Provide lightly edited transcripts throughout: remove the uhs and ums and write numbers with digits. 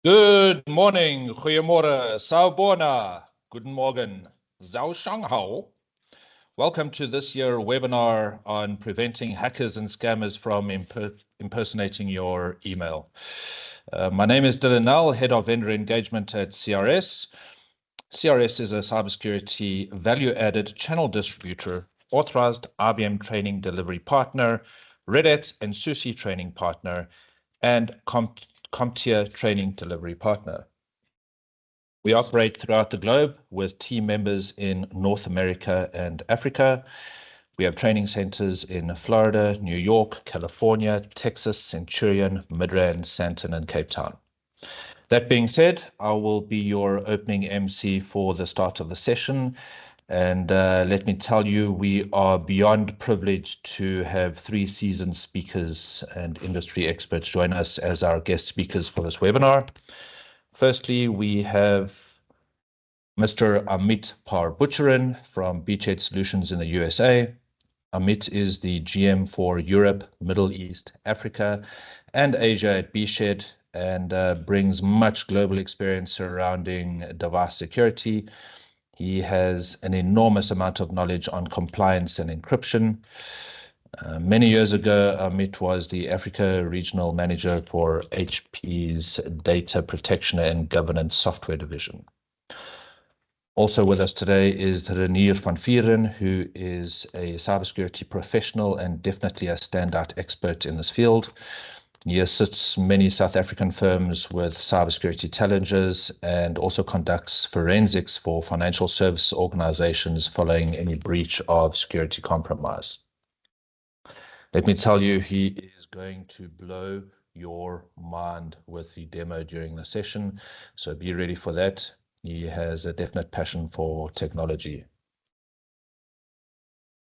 Good morning, goeiemorgen, sawubona, guten Morgen, zhao shanghao. Welcome to this year webinar on preventing hackers and scammers from impersonating your email. My name is Dylan Null, Head of Vendor Engagement at CRS. CRS is a cybersecurity value-added channel distributor, authorized IBM training delivery partner, RedHat and SUSE training partner, and CompTIA training delivery partner. We operate throughout the globe with team members in North America and Africa. We have training centers in Florida, New York, California, Texas, Centurion, Midrand, Sandton, and Cape Town. That being said, I will be your opening MC for the start of the session. And let me tell you, we are beyond privileged to have 3 seasoned speakers and industry experts join us as our guest speakers for this webinar. Firstly, we have Mr. Amit Parbucharan from Beachhead Solutions in the USA. Amit is the GM for Europe, Middle East, Africa, and Asia at Beachhead, and brings much global experience surrounding device security. He has an enormous amount of knowledge on compliance and encryption. Many years ago, Amit was the Africa Regional Manager for HP's Data Protection and Governance Software Division. Also with us today is Renier van Vieren, who is a cybersecurity professional and definitely a standout expert in this field. He assists many South African firms with cybersecurity challenges and also conducts forensics for financial service organizations following any breach of security compromise. Let me tell you, he is going to blow your mind with the demo during the session, so be ready for that. He has a definite passion for technology.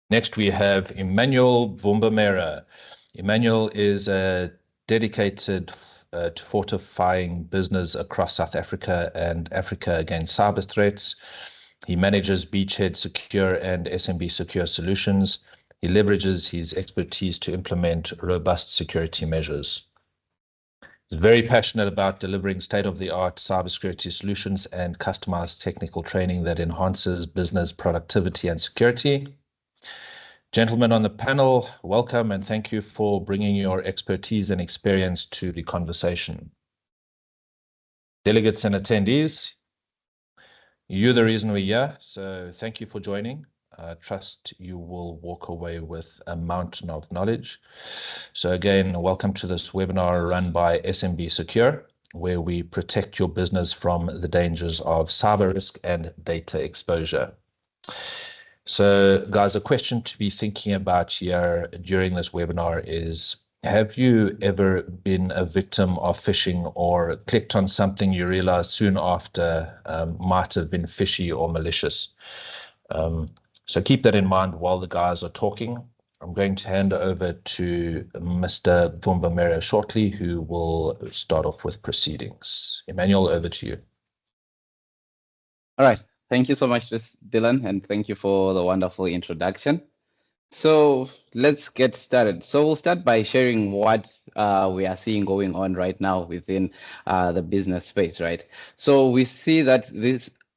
Next, we have Emmanuel Vumbamera. Emmanuel is a dedicated to fortifying business across South Africa and Africa against cyber threats. He manages BeachheadSecure and SMBsecure solutions. He leverages his expertise to implement robust security measures. He's very passionate about delivering state-of-the-art cybersecurity solutions and customized technical training that enhances business productivity and security. Gentlemen on the panel, welcome and thank you for bringing your expertise and experience to the conversation. Delegates and attendees, you're the reason we're here, so thank you for joining. I trust you will walk away with a mountain of knowledge. So again, welcome to this webinar run by SMBsecure, where we protect your business from the dangers of cyber risk and data exposure. So guys, a question to be thinking about here during this webinar is, have you ever been a victim of phishing or clicked on something you realized soon after might have been fishy or malicious? So keep that in mind while the guys are talking. I'm going to hand over to Mr. Vumbamera shortly, who will start off with proceedings. Emmanuel, over to you. All right. Thank you so much, Dylan, and thank you for the wonderful introduction. So let's get started. So we'll start by sharing what we are seeing going on right now within the business space, right? So we see that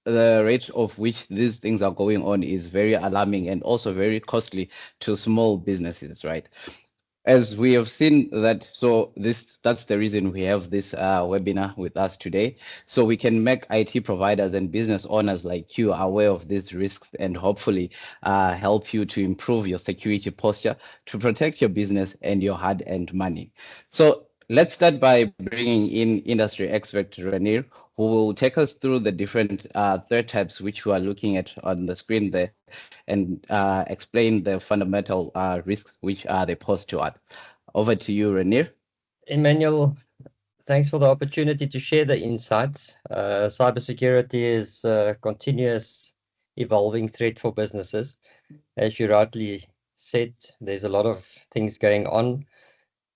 the rate of which these things are going on is very alarming and also very costly to small businesses, right? As we have seen that, so that's the reason we have this webinar with us today. So we can make IT providers and business owners like you aware of these risks and hopefully help you to improve your security posture to protect your business and your hard-earned money. So let's start by bringing in industry expert Renier, who will take us through the different threat types which we are looking at on the screen there and explain the fundamental risks which they pose to us. Over to you, Renier. Emmanuel, thanks for the opportunity to share the insights. Cybersecurity is a continuous evolving threat for businesses. As you rightly said, there's a lot of things going on,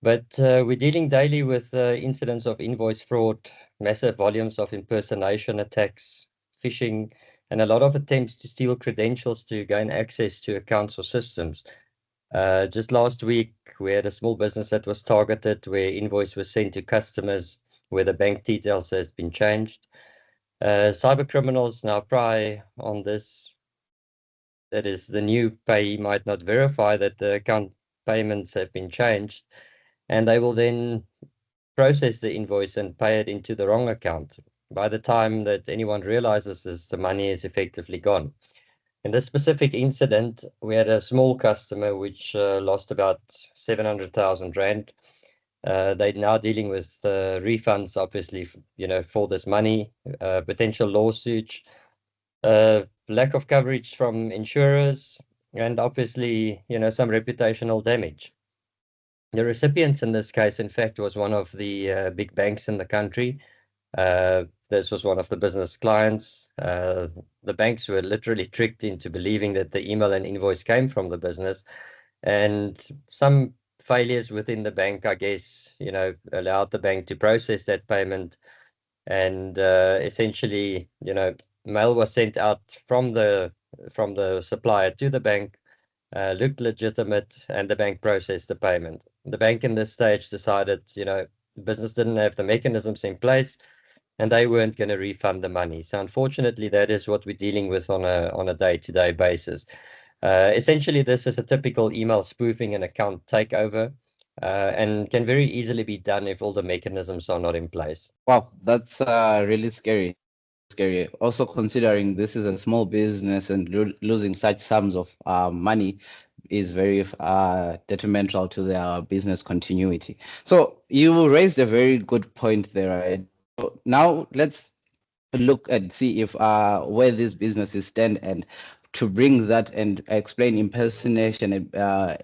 but we're dealing daily with incidents of invoice fraud, massive volumes of impersonation attacks, phishing, and a lot of attempts to steal credentials to gain access to accounts or systems. Just last week, we had a small business that was targeted where invoice was sent to customers where the bank details has been changed. Cyber criminals now pry on this. That is, the new payee might not verify that the account payments have been changed, and they will then process the invoice and pay it into the wrong account. By the time that anyone realizes this, the money is effectively gone. In this specific incident, we had a small customer which lost about 700,000 Rand. They're now dealing with refunds, obviously, for this money, potential lawsuits, lack of coverage from insurers, and obviously, some reputational damage. The recipients in this case, in fact, was one of the big banks in the country. This was one of the business clients. The banks were literally tricked into believing that the email and invoice came from the business, and some failures within the bank, I guess, allowed the bank to process that payment, and essentially, mail was sent out from the supplier to the bank, looked legitimate, and the bank processed the payment. The bank in this stage decided, the business didn't have the mechanisms in place, and they weren't going to refund the money. So unfortunately, that is what we're dealing with on a day-to-day basis. Essentially, this is a typical email spoofing and account takeover, and can very easily be done if all the mechanisms are not in place. Wow, that's really scary. Scary. Also, considering this is a small business and losing such sums of money is very detrimental to their business continuity. So you raised a very good point there. Right? So now let's look and see if where these businesses stand, and to bring that and explain impersonation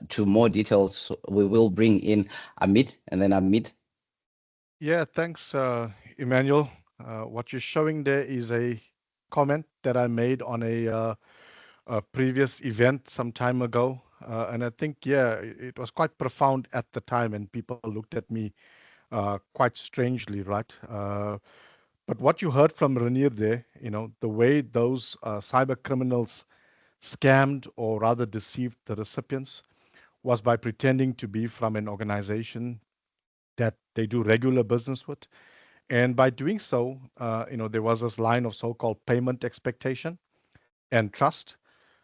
to more details, we will bring in Amit, and then Amit. Yeah, thanks, Emmanuel. What you're showing there is a comment that I made on a previous event some time ago. And I think, yeah, it was quite profound at the time, and people looked at me quite strangely, right? But what you heard from Renier there, the way those cyber criminals scammed, or rather deceived, the recipients was by pretending to be from an organization that they do regular business with. And by doing so, there was this line of so-called payment expectation and trust.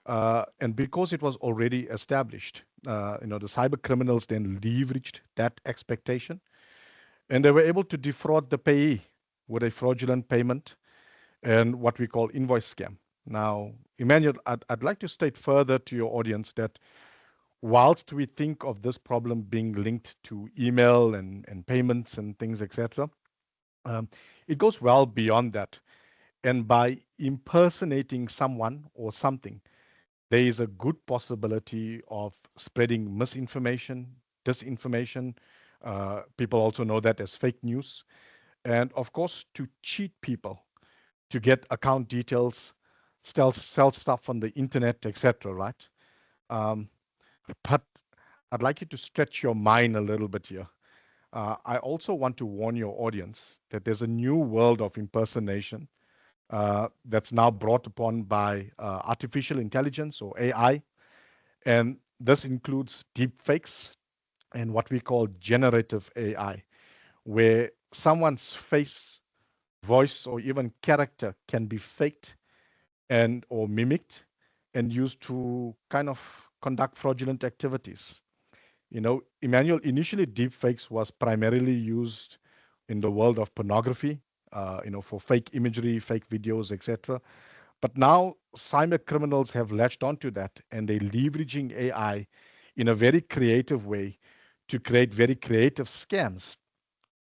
And because it was already established, the cyber criminals then leveraged that expectation, and they were able to defraud the payee with a fraudulent payment and what we call invoice scam. Now, Emmanuel, I'd like to state further to your audience that whilst we think of this problem being linked to email and payments and things, etc., it goes well beyond that. And by impersonating someone or something, there is a good possibility of spreading misinformation, disinformation. People also know that as fake news. And of course, to cheat people, to get account details, sell stuff on the internet, etc., right? But I'd like you to stretch your mind a little bit here. I also want to warn your audience that there's a new world of impersonation that's now brought upon by artificial intelligence, or AI. And this includes deep fakes and what we call generative AI, where someone's face, voice, or even character can be faked and or mimicked and used to kind of conduct fraudulent activities. Emmanuel, initially deepfakes was primarily used in the world of pornography, for fake imagery, fake videos, etc. But now cyber criminals have latched onto that, and they're leveraging AI in a very creative way to create very creative scams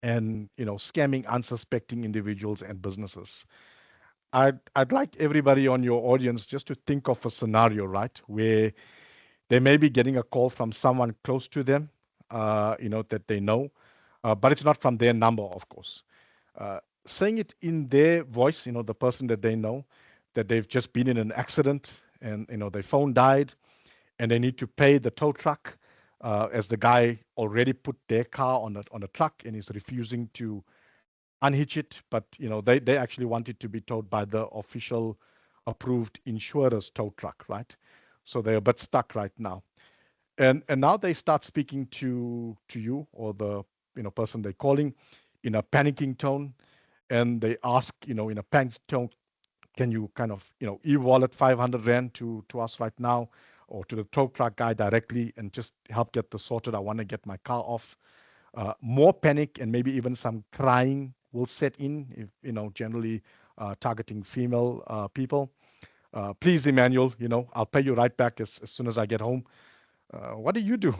and, scamming unsuspecting individuals and businesses. I'd like everybody on your audience just to think of a scenario, right, where they may be getting a call from someone close to them, that they know, but it's not from their number, of course. Saying it in their voice, the person that they know, that they've just been in an accident and, their phone died and they need to pay the tow truck, as the guy already put their car on a truck and is refusing to unhitch it. But, they actually want it to be towed by the official approved insurer's tow truck, right? So they're a bit stuck right now. And now they start speaking to you or the person they're calling in a panicking tone, and they ask, in a panic tone, can you kind of, e-wallet 500 Rand to us right now, or to the tow truck guy directly, and just help get this sorted. I want to get my car off. More panic and maybe even some crying will set in, if, generally targeting female people. Please, Emmanuel, I'll pay you right back as soon as I get home. What do you do,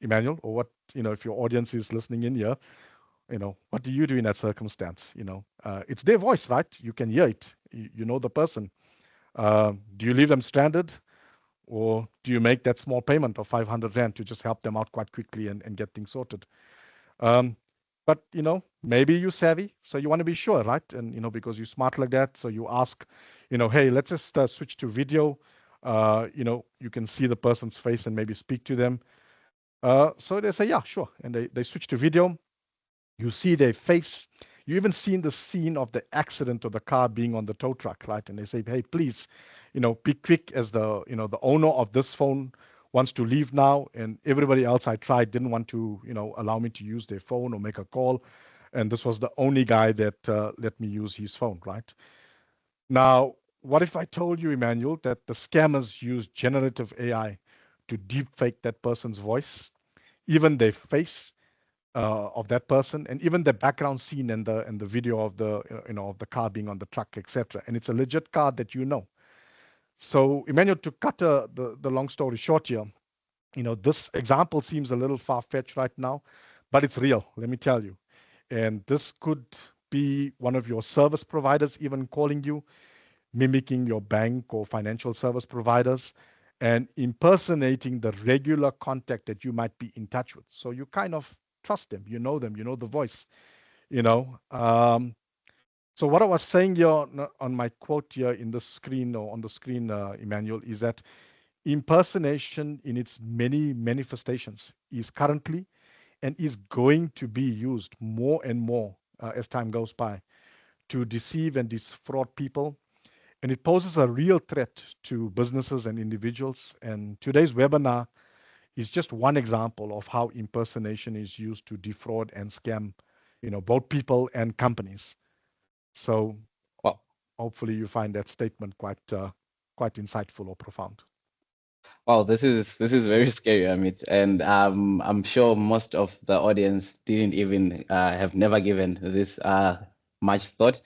Emmanuel? Or what, if your audience is listening in here, what do you do in that circumstance? It's their voice, right? You can hear it. You know the person. Do you leave them stranded, or do you make that small payment of 500 Rand to just help them out quite quickly and get things sorted? But maybe you're savvy, so you want to be sure, right? And because you're smart like that, so you ask, hey, let's just switch to video. You can see the person's face and maybe speak to them. So they say, yeah, sure, and they switch to video. You see their face. You even seen the scene of the accident of the car being on the tow truck, right? And they say, hey, please, be quick, as the owner of this phone wants to leave now, and everybody else I tried didn't want to, allow me to use their phone or make a call. And this was the only guy that let me use his phone, right? Now, what if I told you, Emmanuel, that the scammers use generative AI to deepfake that person's voice, even their face, of that person, and even the background scene and the video of the of the car being on the truck, etc. And it's a legit car that So, Emmanuel, to cut the long story short here, this example seems a little far-fetched right now, but it's real, let me tell you. And this could be one of your service providers even calling you, mimicking your bank or financial service providers, and impersonating the regular contact that you might be in touch with. So you kind of trust them, you know the voice, So what I was saying here on my quote here in the screen, or on the screen, Emmanuel, is that impersonation in its many manifestations is currently and is going to be used more and more as time goes by to deceive and defraud people. And it poses a real threat to businesses and individuals. And today's webinar is just one example of how impersonation is used to defraud and scam, both people and companies. So, Well, hopefully you find that statement quite insightful or profound. Well, this is very scary, Amit, and I'm sure most of the audience didn't even have never given this much thought.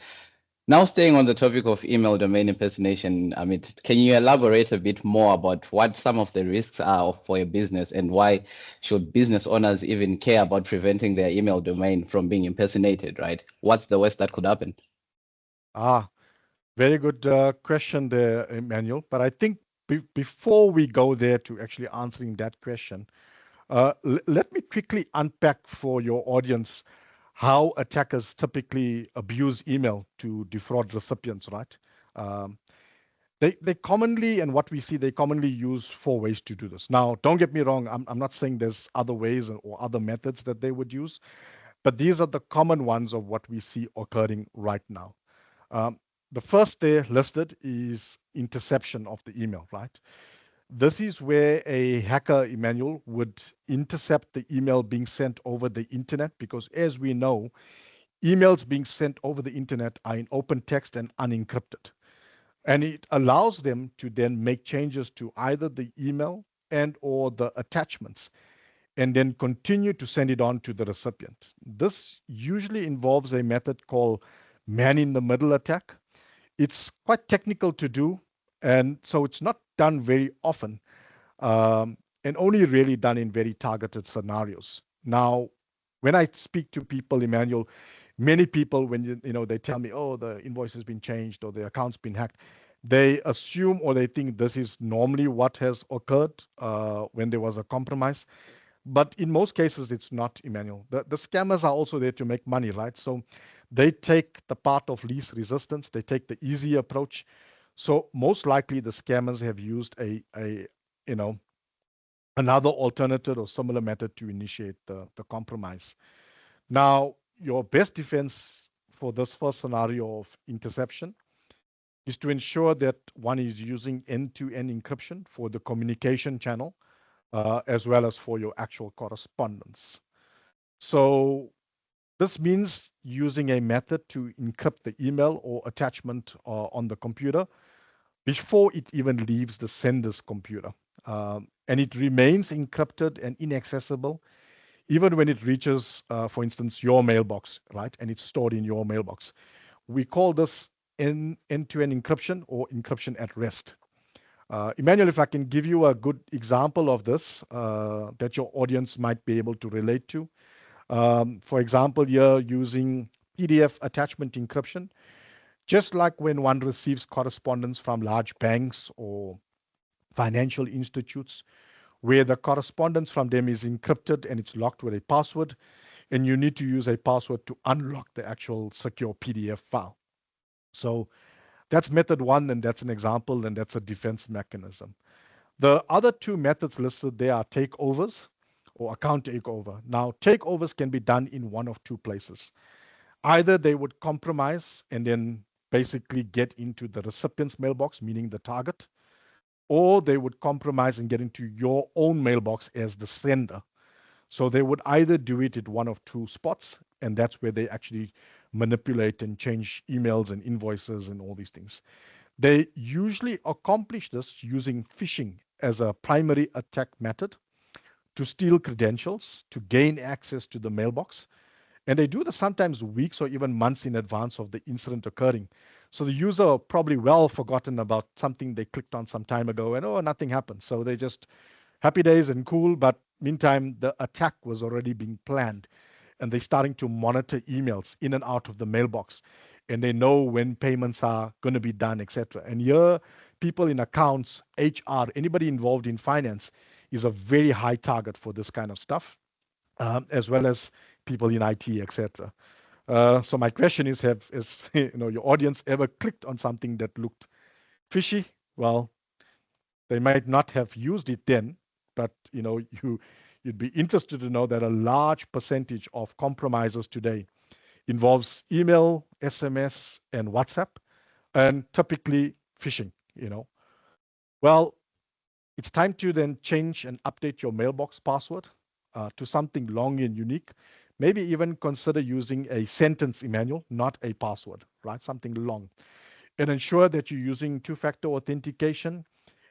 Now, staying on the topic of email domain impersonation, Amit, can you elaborate a bit more about what some of the risks are for a business, and why should business owners even care about preventing their email domain from being impersonated, right? What's the worst that could happen? Very good question there, Emmanuel. But I think before we go there to actually answering that question, let me quickly unpack for your audience how attackers typically abuse email to defraud recipients, right? They commonly, and what we see, they commonly use 4 ways to do this. Now, don't get me wrong, I'm not saying there's other ways or other methods that they would use, but these are the common ones of what we see occurring right now. The first there listed is interception of the email, right? This is where a hacker, Emmanuel, would intercept the email being sent over the internet, because as we know, emails being sent over the internet are in open text and unencrypted. And it allows them to then make changes to either the email and or the attachments, and then continue to send it on to the recipient. This usually involves a method called man-in-the-middle attack. It's quite technical to do, and so it's not done very often, and only really done in very targeted scenarios. Now, when I speak to people, Emmanuel, many people, when they tell me, oh, the invoice has been changed or the account's been hacked, they assume or they think this is normally what has occurred when there was a compromise. But in most cases, it's not, Emmanuel. The scammers are also there to make money, right? So they take the path of least resistance. They take the easy approach. So most likely the scammers have used another alternative or similar method to initiate the compromise. Now, your best defense for this first scenario of interception is to ensure that one is using end-to-end encryption for the communication channel, as well as for your actual correspondence. So This means using a method to encrypt the email or attachment on the computer before it even leaves the sender's computer. And it remains encrypted and inaccessible even when it reaches, for instance, your mailbox, right? And it's stored in your mailbox. We call this end-to-end encryption or encryption at rest. Emmanuel, if I can give you a good example of this that your audience might be able to relate to. For example, you're using PDF attachment encryption, just like when one receives correspondence from large banks or financial institutes, where the correspondence from them is encrypted and it's locked with a password, and you need to use a password to unlock the actual secure PDF file. So that's method one, and that's an example, and that's a defense mechanism. The other two methods listed there are takeovers or account takeover. Now, takeovers can be done in one of two places. Either they would compromise and then basically get into the recipient's mailbox, meaning the target, or they would compromise and get into your own mailbox as the sender. So they would either do it at one of two spots, and that's where they actually manipulate and change emails and invoices and all these things. They usually accomplish this using phishing as a primary attack method to steal credentials, to gain access to the mailbox. And they do this sometimes weeks or even months in advance of the incident occurring. So the user probably well forgotten about something they clicked on some time ago and, oh, nothing happened. So they just happy days and cool, but meantime, the attack was already being planned and they're starting to monitor emails in and out of the mailbox. And they know when payments are going to be done, etc. And here, people in accounts, HR, anybody involved in finance is a very high target for this kind of stuff, as well as people in IT, etc. So my question is, has your audience ever clicked on something that looked fishy? Well, they might not have used it then, but you'd be interested to know that a large percentage of compromises today involves email, SMS, and WhatsApp, and typically phishing. Well, it's time to then change and update your mailbox password to something long and unique. Maybe even consider using a sentence, Emmanuel, not a password, right? Something long. And ensure that you're using two-factor authentication.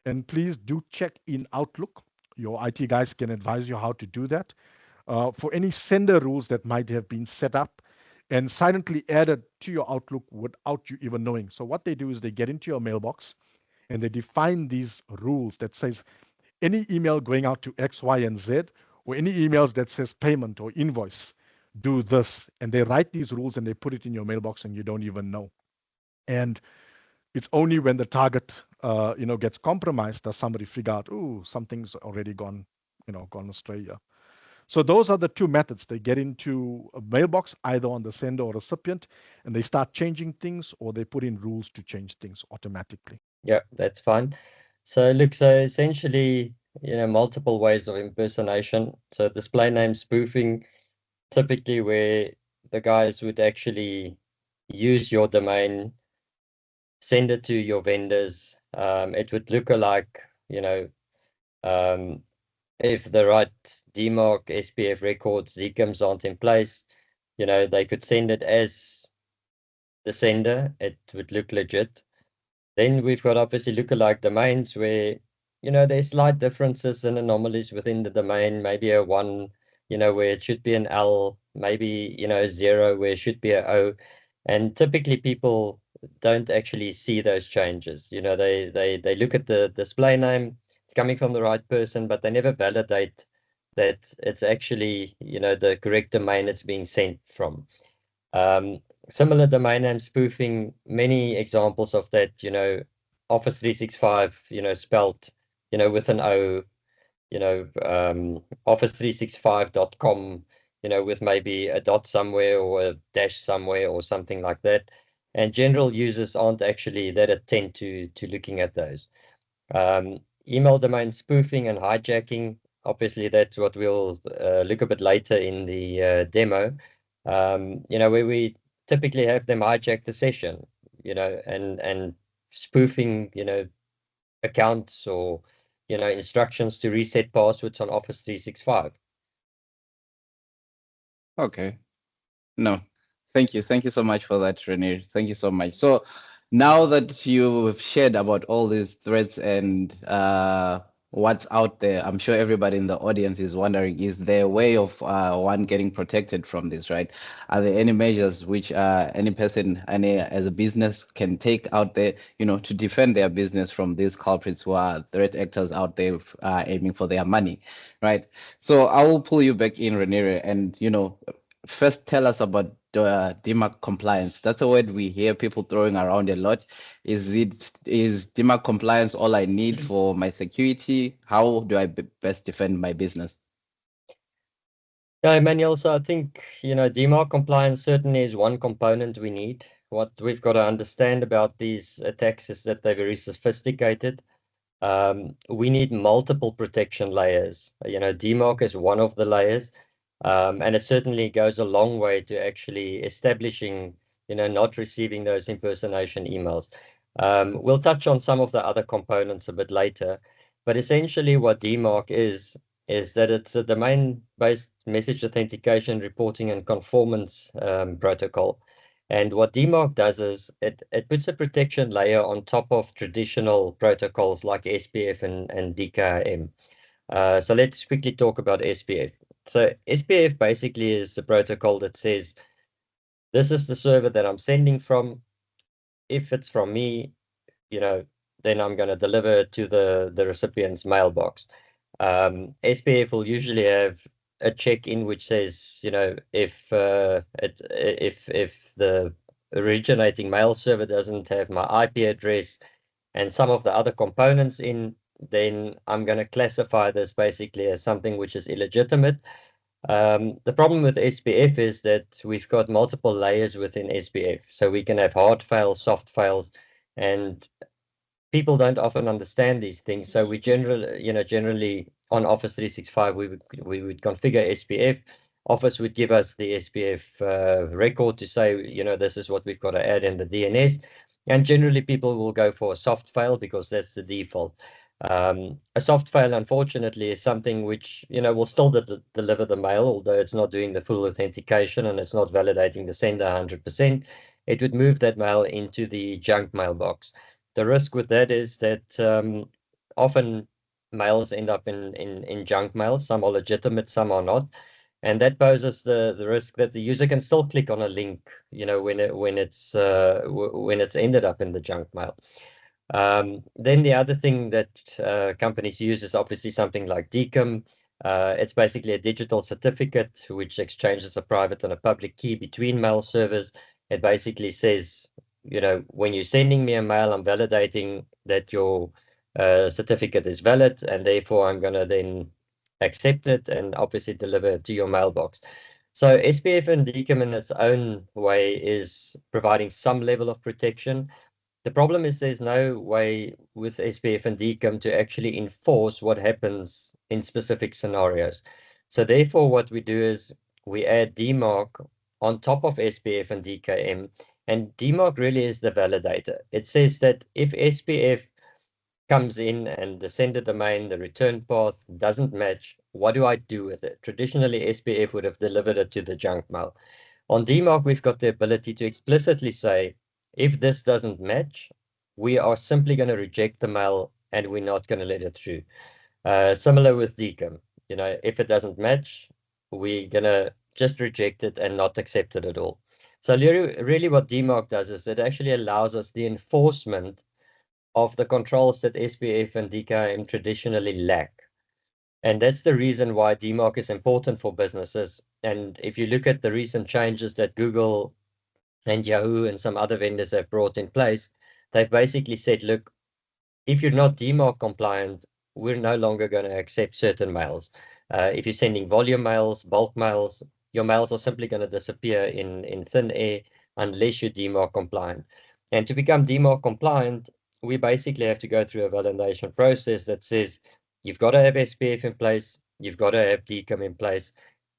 And please do check in Outlook. Your IT guys can advise you how to do that. For any sender rules that might have been set up and silently added to your Outlook without you even knowing. So what they do is they get into your mailbox and they define these rules that says any email going out to X, Y, and Z, or any emails that says payment or invoice, do this. And they write these rules and they put it in your mailbox and you don't even know. And it's only when the target, gets compromised does somebody figure out, ooh, something's already gone astray here. So those are the two methods. They get into a mailbox, either on the sender or recipient, and they start changing things, or they put in rules to change things automatically. Yeah, that's fine. So look, so essentially, multiple ways of impersonation. So display name spoofing, typically where the guys would actually use your domain, send it to your vendors. It would look like, if the right DMARC, SPF records, ZCIMs aren't in place, they could send it as the sender. It would look legit. Then we've got obviously lookalike domains where, there's slight differences and anomalies within the domain, maybe a 1, where it should be an L, maybe, a 0 where it should be a O. And typically people don't actually see those changes. They look at the display name, it's coming from the right person, but they never validate that it's actually, the correct domain it's being sent from. Similar domain name spoofing, many examples of that, Office 365, spelt, with an O, office365.com, with maybe a dot somewhere or a dash somewhere or something like that. And general users aren't actually that attentive to looking at those. Email domain spoofing and hijacking, obviously that's what we'll look a bit later in the demo, where we typically have them hijack the session, and spoofing, accounts or, instructions to reset passwords on Office 365. Okay. No, thank you. Thank you so much for that, Rene. Thank you so much. So now that you've shared about all these threats and what's out there, I'm sure everybody in the audience is wondering, is there a way of one getting protected from this, right? Are there any measures which any person, as a business can take out there, to defend their business from these culprits who are threat actors out there aiming for their money, right? So I will pull you back in, Rene, and, first tell us about DMARC compliance. That's a word we hear people throwing around a lot. Is DMARC compliance all I need for my security? How do I best defend my business? Yeah, Emmanuel, so I think, DMARC compliance certainly is one component we need. What we've got to understand about these attacks is that they're very sophisticated. We need multiple protection layers. DMARC is one of the layers, and it certainly goes a long way to actually establishing, not receiving those impersonation emails. We'll touch on some of the other components a bit later, but essentially what DMARC is that it's a domain-based message authentication, reporting, and conformance protocol. And what DMARC does is it puts a protection layer on top of traditional protocols like SPF and DKIM. So let's quickly talk about SPF. So SPF basically is the protocol that says, this is the server that I'm sending from. If it's from me, then I'm going to deliver it to the recipient's mailbox. SPF will usually have a check-in which says, if the originating mail server doesn't have my IP address and some of the other components in, then I'm going to classify this basically as something which is illegitimate. The problem with SPF is that we've got multiple layers within SPF. So we can have hard files, soft files, and people don't often understand these things. So we generally on Office 365, we would configure SPF. Office would give us the SPF record to say, this is what we've got to add in the DNS. And generally people will go for a soft file because that's the default. A soft file, unfortunately, is something which, will still deliver the mail, although it's not doing the full authentication and it's not validating the sender 100%. It would move that mail into the junk mailbox. The risk with that is that often mails end up in junk mail. Some are legitimate, some are not. And that poses the risk that the user can still click on a link, when it's ended up in the junk mail. Then the other thing that companies use is obviously something like DKIM. It's basically a digital certificate which exchanges a private and a public key between mail servers. It basically says, when you're sending me a mail, I'm validating that your certificate is valid, and therefore I'm going to then accept it and obviously deliver it to your mailbox. So SPF and DKIM in its own way is providing some level of protection. The problem is there's no way with SPF and DKIM to actually enforce what happens in specific scenarios. So therefore, what we do is we add DMARC on top of SPF and DKIM, and DMARC really is the validator. It says that if SPF comes in and the sender domain, the return path doesn't match, what do I do with it? Traditionally, SPF would have delivered it to the junk mail. On DMARC, we've got the ability to explicitly say, if this doesn't match, we are simply going to reject the mail and we're not going to let it through. Similar with DKIM, if it doesn't match, we're going to just reject it and not accept it at all. So really what DMARC does is it actually allows us the enforcement of the controls that SPF and DKIM traditionally lack. And that's the reason why DMARC is important for businesses. And if you look at the recent changes that Google and Yahoo and some other vendors have brought in place, they've basically said, look, if you're not DMARC compliant, we're no longer going to accept certain mails. If you're sending volume mails, bulk mails, your mails are simply going to disappear in thin air unless you're DMARC compliant. And to become DMARC compliant, we basically have to go through a validation process that says you've got to have SPF in place, you've got to have DKIM in place,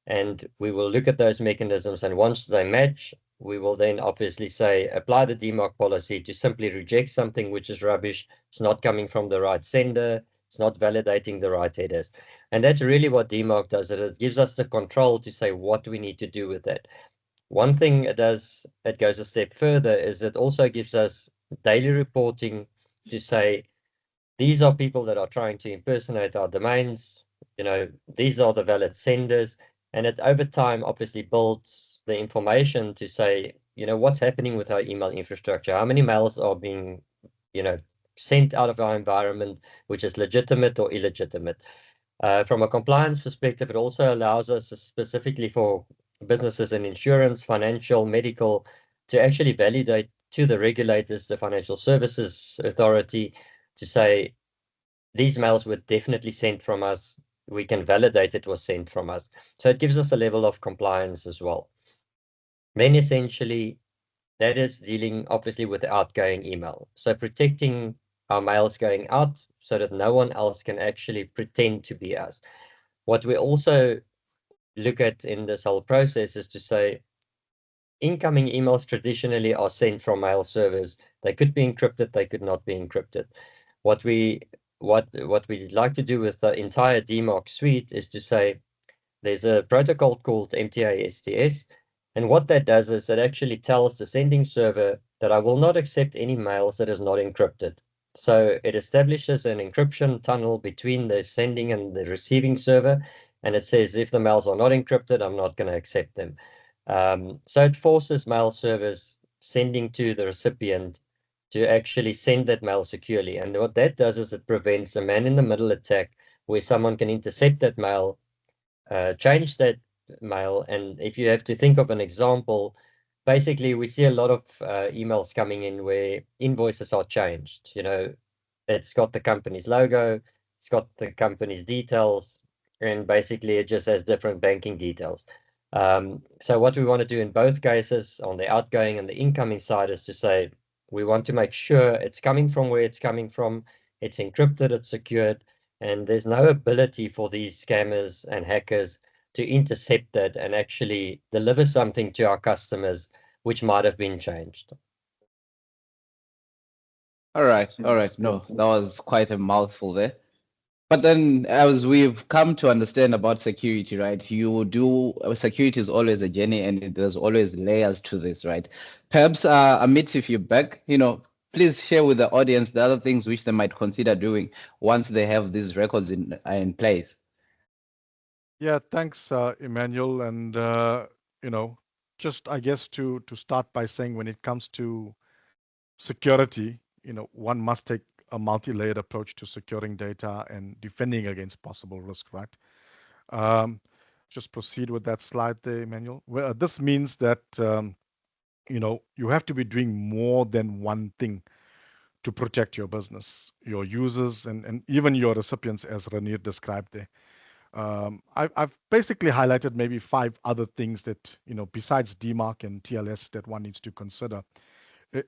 and we will look at those mechanisms, and once they match, we will then obviously say, apply the DMARC policy to simply reject something which is rubbish, it's not coming from the right sender, it's not validating the right headers. And that's really what DMARC does. It gives us the control to say what we need to do with that. One thing it does, it goes a step further, is it also gives us daily reporting to say, these are people that are trying to impersonate our domains, these are the valid senders, and it over time obviously builds the information to say, what's happening with our email infrastructure, how many mails are being, sent out of our environment, which is legitimate or illegitimate. From a compliance perspective, it also allows us, specifically for businesses in insurance, financial, medical, to actually validate to the regulators, the Financial Services Authority, to say, these mails were definitely sent from us. We can validate it was sent from us. So it gives us a level of compliance as well. Then essentially, that is dealing obviously with outgoing email. So protecting our mails going out so that no one else can actually pretend to be us. What we also look at in this whole process is to say, incoming emails traditionally are sent from mail servers. They could be encrypted, they could not be encrypted. What we like to do with the entire DMARC suite is to say, there's a protocol called MTA-STS, and what that does is it actually tells the sending server that I will not accept any mails that is not encrypted. So it establishes an encryption tunnel between the sending and the receiving server, and it says if the mails are not encrypted, I'm not going to accept them. So it forces mail servers sending to the recipient to actually send that mail securely. And what that does is it prevents a man-in-the-middle attack where someone can intercept that mail, change that mail. And if you have to think of an example, basically we see a lot of emails coming in where invoices are changed. It's got the company's logo, it's got the company's details, and basically it just has different banking details. So what we want to do in both cases, on the outgoing and the incoming side, is to say, we want to make sure it's coming from where it's coming from, it's encrypted, it's secured, and there's no ability for these scammers and hackers to intercept that and actually deliver something to our customers which might have been changed. All right. No, that was quite a mouthful there. But then, as we've come to understand about security, right? Security is always a journey, and there's always layers to this, right? Perhaps, Amit, if you're back, please share with the audience the other things which they might consider doing once they have these records in place. Yeah, thanks, Emmanuel. And just I guess to start by saying, when it comes to security, one must take a multi-layered approach to securing data and defending against possible risk, right? Just proceed with that slide there, Emmanuel. Well, this means that you have to be doing more than one thing to protect your business, your users, and even your recipients, as Ranier described there. I've basically highlighted maybe 5 other things that, besides DMARC and TLS, that one needs to consider.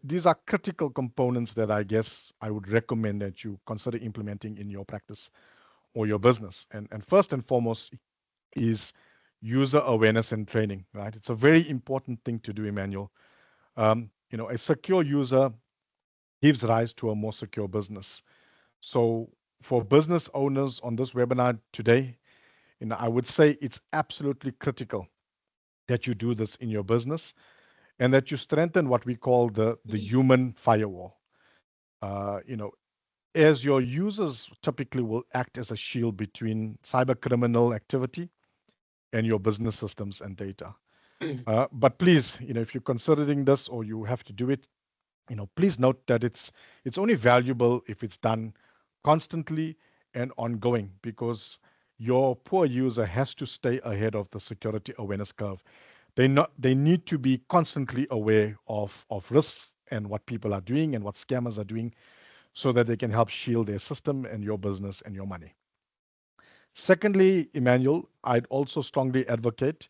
These are critical components that I guess I would recommend that you consider implementing in your practice or your business. And first and foremost is user awareness and training, right? It's a very important thing to do, Emmanuel. A secure user gives rise to a more secure business. So for business owners on this webinar today, I would say it's absolutely critical that you do this in your business and that you strengthen what we call the human firewall. As your users typically will act as a shield between cyber criminal activity and your business systems and data. But please, if you're considering this or you have to do it, please note that it's only valuable if it's done constantly and ongoing, because your poor user has to stay ahead of the security awareness curve. They need to be constantly aware of risks and what people are doing and what scammers are doing, so that they can help shield their system and your business and your money. Secondly, Emmanuel, I'd also strongly advocate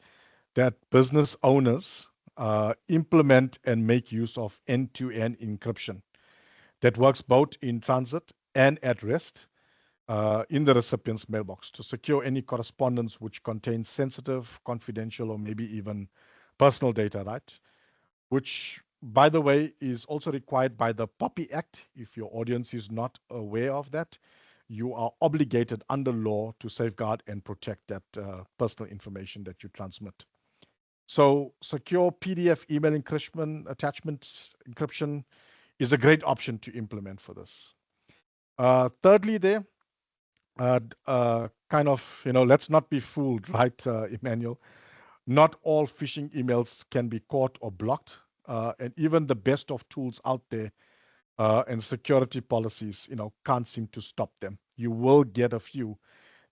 that business owners implement and make use of end-to-end encryption that works both in transit and at rest in the recipient's mailbox to secure any correspondence which contains sensitive, confidential, or maybe even personal data, right? Which, by the way, is also required by the POPI Act. If your audience is not aware of that, you are obligated under law to safeguard and protect that personal information that you transmit. So secure PDF email encryption, attachments encryption is a great option to implement for this. Thirdly, there, kind of, let's not be fooled, right, Emmanuel? Not all phishing emails can be caught or blocked, and even the best of tools out there and security policies, can't seem to stop them. You will get a few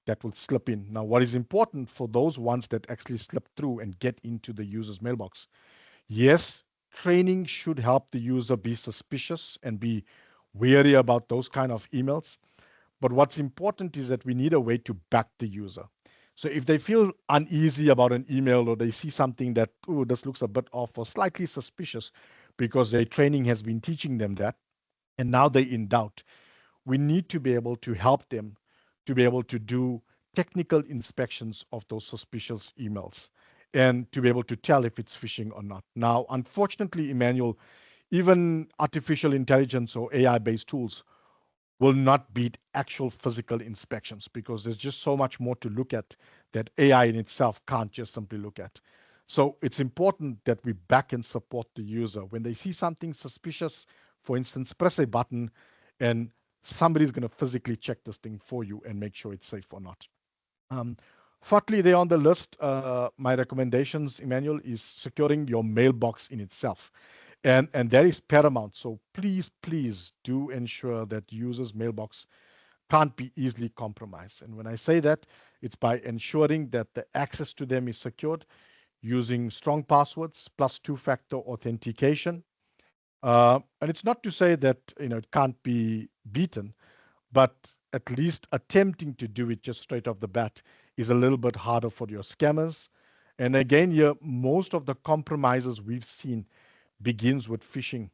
that will slip in. Now, what is important for those ones that actually slip through and get into the user's mailbox? Yes, training should help the user be suspicious and be wary about those kind of emails. But what's important is that we need a way to back the user. So if they feel uneasy about an email or they see something that, oh, this looks a bit off or slightly suspicious because their training has been teaching them that, and now they're in doubt, we need to be able to help them to be able to do technical inspections of those suspicious emails and to be able to tell if it's phishing or not. Now, unfortunately, Emmanuel, even artificial intelligence or AI-based tools will not beat actual physical inspections because there's just so much more to look at that AI in itself can't just simply look at. So it's important that we back and support the user. When they see something suspicious, for instance, press a button and somebody's going to physically check this thing for you and make sure it's safe or not. Fourthly, there on the list, my recommendations, Emmanuel, is securing your mailbox in itself. And that is paramount. So please do ensure that users' mailbox can't be easily compromised. And when I say that, it's by ensuring that the access to them is secured using strong passwords plus two-factor authentication. And it's not to say that it can't be beaten, but at least attempting to do it just straight off the bat is a little bit harder for your scammers. And again, here, most of the compromises we've seen begins with phishing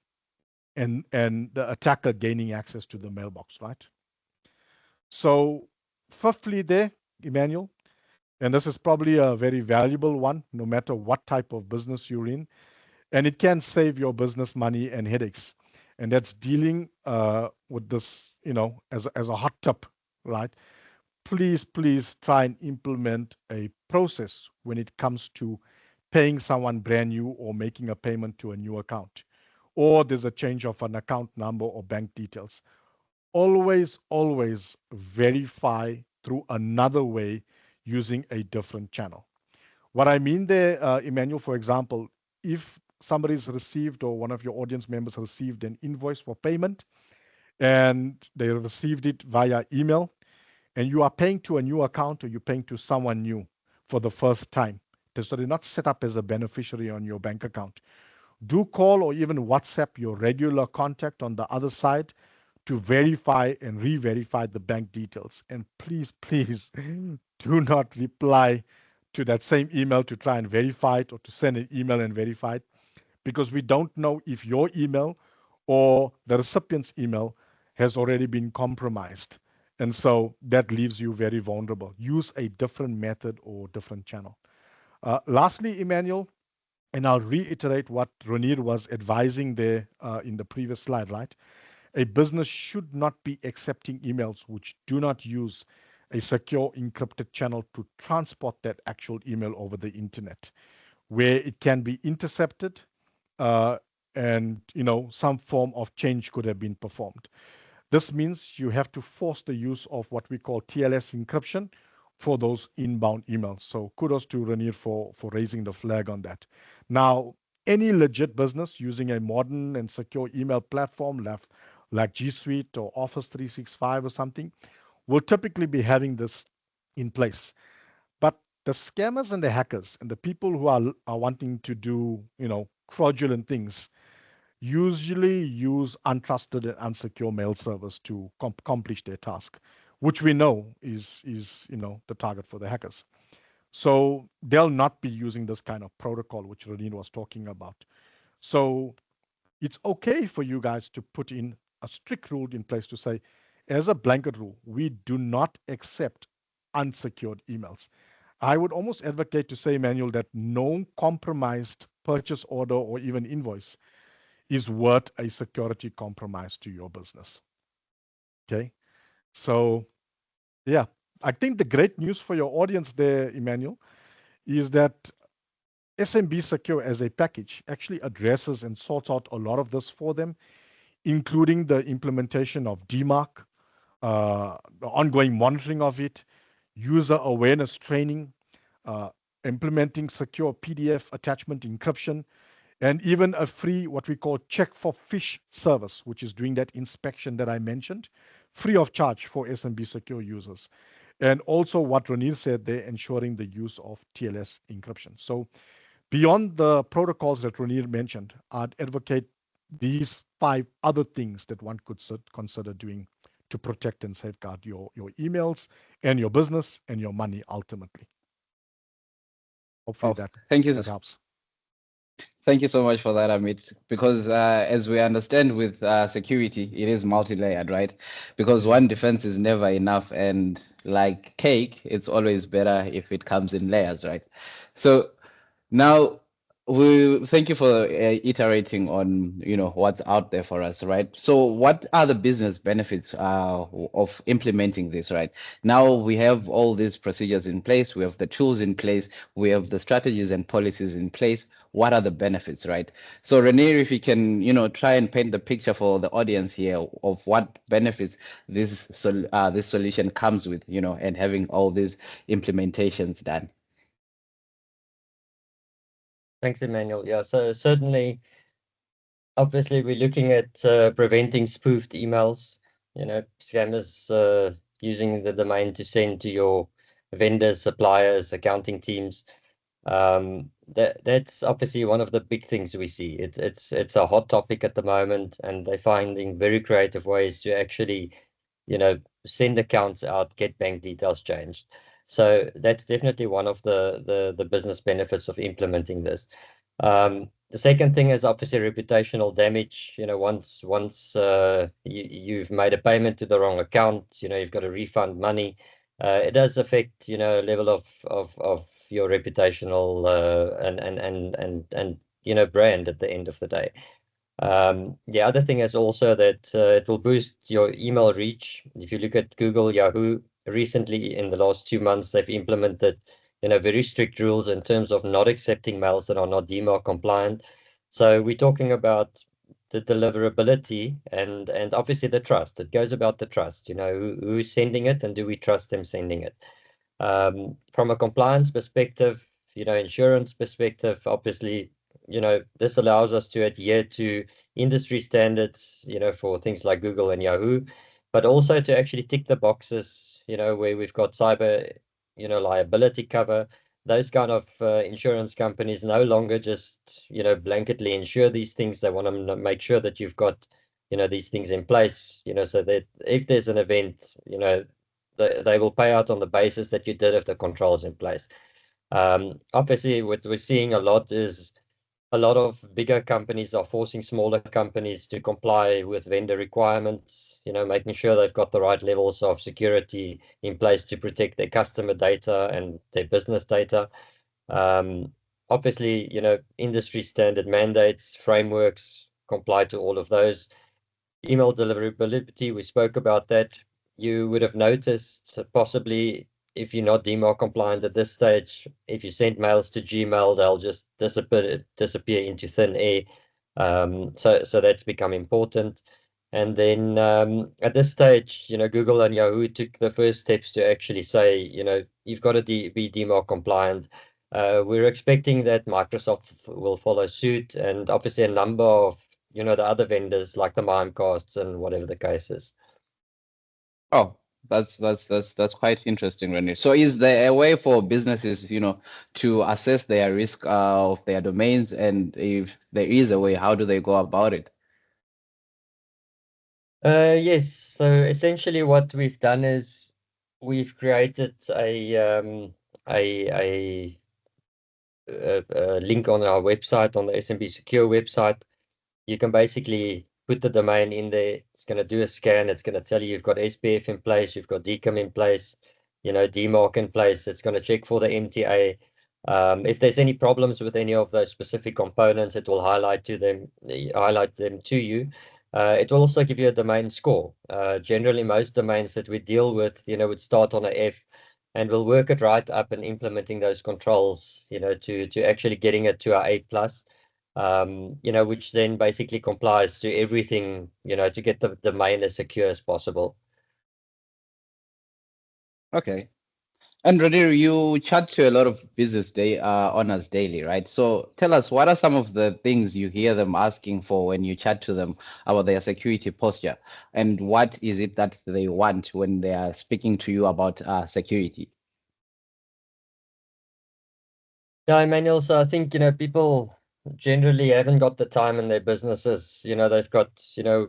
and the attacker gaining access to the mailbox, right? So fifthly there, Emmanuel, and this is probably a very valuable one, no matter what type of business you're in, and it can save your business money and headaches. And that's dealing with this, as a hot tip, right? Please try and implement a process when it comes to paying someone brand new or making a payment to a new account, or there's a change of an account number or bank details. Always verify through another way using a different channel. What I mean there, Emmanuel, for example, if somebody's received or one of your audience members received an invoice for payment and they received it via email and you are paying to a new account or you're paying to someone new for the first time, so they're not set up as a beneficiary on your bank account, do call or even WhatsApp your regular contact on the other side to verify and re-verify the bank details. And please do not reply to that same email to try and verify it or to send an email and verify it, because we don't know if your email or the recipient's email has already been compromised. And so that leaves you very vulnerable. Use a different method or different channel. Lastly, Emmanuel, and I'll reiterate what Ronir was advising there in the previous slide, right? A business should not be accepting emails which do not use a secure encrypted channel to transport that actual email over the internet, where it can be intercepted and some form of change could have been performed. This means you have to force the use of what we call TLS encryption for those inbound emails. So kudos to Ranir for raising the flag on that. Now, any legit business using a modern and secure email platform like G Suite or Office 365 or something will typically be having this in place. But the scammers and the hackers and the people who are wanting to do, fraudulent things usually use untrusted and unsecure mail servers to accomplish their task, which we know is the target for the hackers. So they'll not be using this kind of protocol which Radin was talking about. So it's okay for you guys to put in a strict rule in place to say, as a blanket rule, we do not accept unsecured emails. I would almost advocate to say, Manuel, that no compromised purchase order or even invoice is worth a security compromise to your business. Okay. So yeah, I think the great news for your audience there, Emmanuel, is that SMBsecure as a package actually addresses and sorts out a lot of this for them, including the implementation of DMARC, the ongoing monitoring of it, user awareness training, implementing secure PDF attachment encryption, and even a free, what we call check for fish service, which is doing that inspection that I mentioned, free of charge for SMBsecure users. And also what Ranil said there, ensuring the use of TLS encryption. So beyond the protocols that Ranil mentioned, I'd advocate these 5 other things that one could consider doing to protect and safeguard your emails and your business and your money ultimately. Hopefully Thank you. that helps. Thank you so much for that, Amit. Because as we understand with security, it is multi-layered, right? Because one defense is never enough, and like cake, it's always better if it comes in layers, right? So now we thank you for iterating on what's out there for us, right? So what are the business benefits of implementing this, right? Now we have all these procedures in place, we have the tools in place, we have the strategies and policies in place. What are the benefits, right? So Renee, if you can try and paint the picture for the audience here of what benefits this solution comes with, and having all these implementations done. Thanks, Emmanuel. Yeah, so certainly, obviously, we're looking at preventing spoofed emails, scammers using the domain to send to your vendors, suppliers, accounting teams. That's obviously one of the big things we see. It's a hot topic at the moment, and they're finding very creative ways to actually, send accounts out, get bank details changed. So that's definitely one of the business benefits of implementing this. The second thing is obviously reputational damage. Once you've made a payment to the wrong account, you've got to refund money. It does affect a level of your reputational and brand at the end of the day. The other thing is also that it will boost your email reach. If you look at Google, Yahoo, recently in the last 2 months, they've implemented very strict rules in terms of not accepting mails that are not DMARC compliant. So we're talking about the deliverability and obviously the trust. It goes about the trust, who's sending it and do we trust them sending it. From a compliance perspective, insurance perspective, obviously, this allows us to adhere to industry standards, for things like Google and Yahoo, but also to actually tick the boxes, where we've got cyber, liability cover. Those kind of insurance companies no longer just, blanketly insure these things. They want to make sure that you've got, these things in place, so that if there's an event, they will pay out on the basis that you did have the controls in place. Obviously, what we're seeing a lot is a lot of bigger companies are forcing smaller companies to comply with vendor requirements, making sure they've got the right levels of security in place to protect their customer data and their business data. Obviously, industry standard mandates, frameworks comply to all of those. Email deliverability, we spoke about that. You would have noticed possibly if you're not DMARC compliant at this stage, if you send mails to Gmail, they'll just disappear into thin air. So that's become important. And then at this stage, Google and Yahoo took the first steps to actually say, you've got to be DMARC compliant. We're expecting that Microsoft will follow suit, and obviously a number of the other vendors like the Mimecasts and whatever the case is. Oh, that's quite interesting, Renee. So is there a way for businesses, to assess their risk of their domains? And if there is a way, how do they go about it? Yes. So essentially what we've done is we've created a link on our website, on the SMBsecure website. You can basically put the domain in there. It's going to do a scan. It's going to tell you you've got SPF in place, you've got DKIM in place, DMARC in place. It's going to check for the MTA. If there's any problems with any of those specific components, it will highlight them to you. It will also give you a domain score. Generally, most domains that we deal with, would start on a F, and we'll work it right up and implementing those controls, to actually getting it to our A+, which then basically complies to everything, to get the domain as secure as possible. Okay. And Ranier, you chat to a lot of business owners daily, right? So tell us, what are some of the things you hear them asking for when you chat to them about their security posture? And what is it that they want when they are speaking to you about security? Yeah, Emmanuel, so I think, people generally haven't got the time in their businesses. They've got,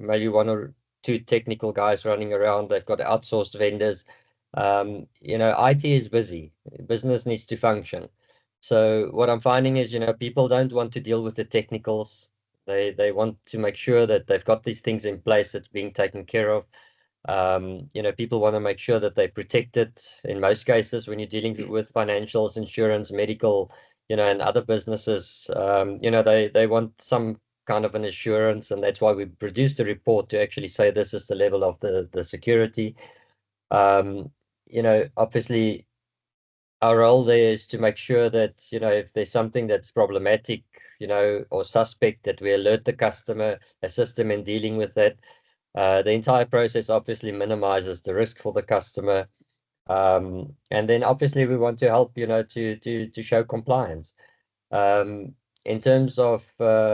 maybe one or two technical guys running around. They've got outsourced vendors. IT is busy. Business needs to function. So what I'm finding is, people don't want to deal with the technicals. They want to make sure that they've got these things in place that's being taken care of. People want to make sure that they're protected. In most cases, when you're dealing with financials, insurance, medical, and other businesses, they want some kind of an assurance, and that's why we produced a report to actually say this is the level of the security. Obviously, our role there is to make sure that, if there's something that's problematic, or suspect, that we alert the customer, assist them in dealing with that. The entire process obviously minimizes the risk for the customer. And then obviously we want to help, to show compliance. In terms of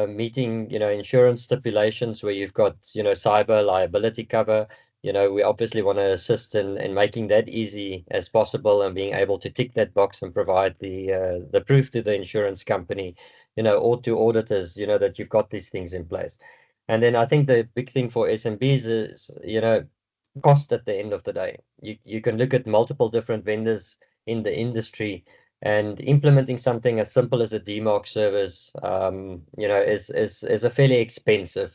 meeting, insurance stipulations where you've got, cyber liability cover, we obviously want to assist in making that easy as possible and being able to tick that box and provide the proof to the insurance company, or to auditors, that you've got these things in place. And then I think the big thing for SMBs is, cost at the end of the day. You can look at multiple different vendors in the industry, and implementing something as simple as a DMARC service, is a fairly expensive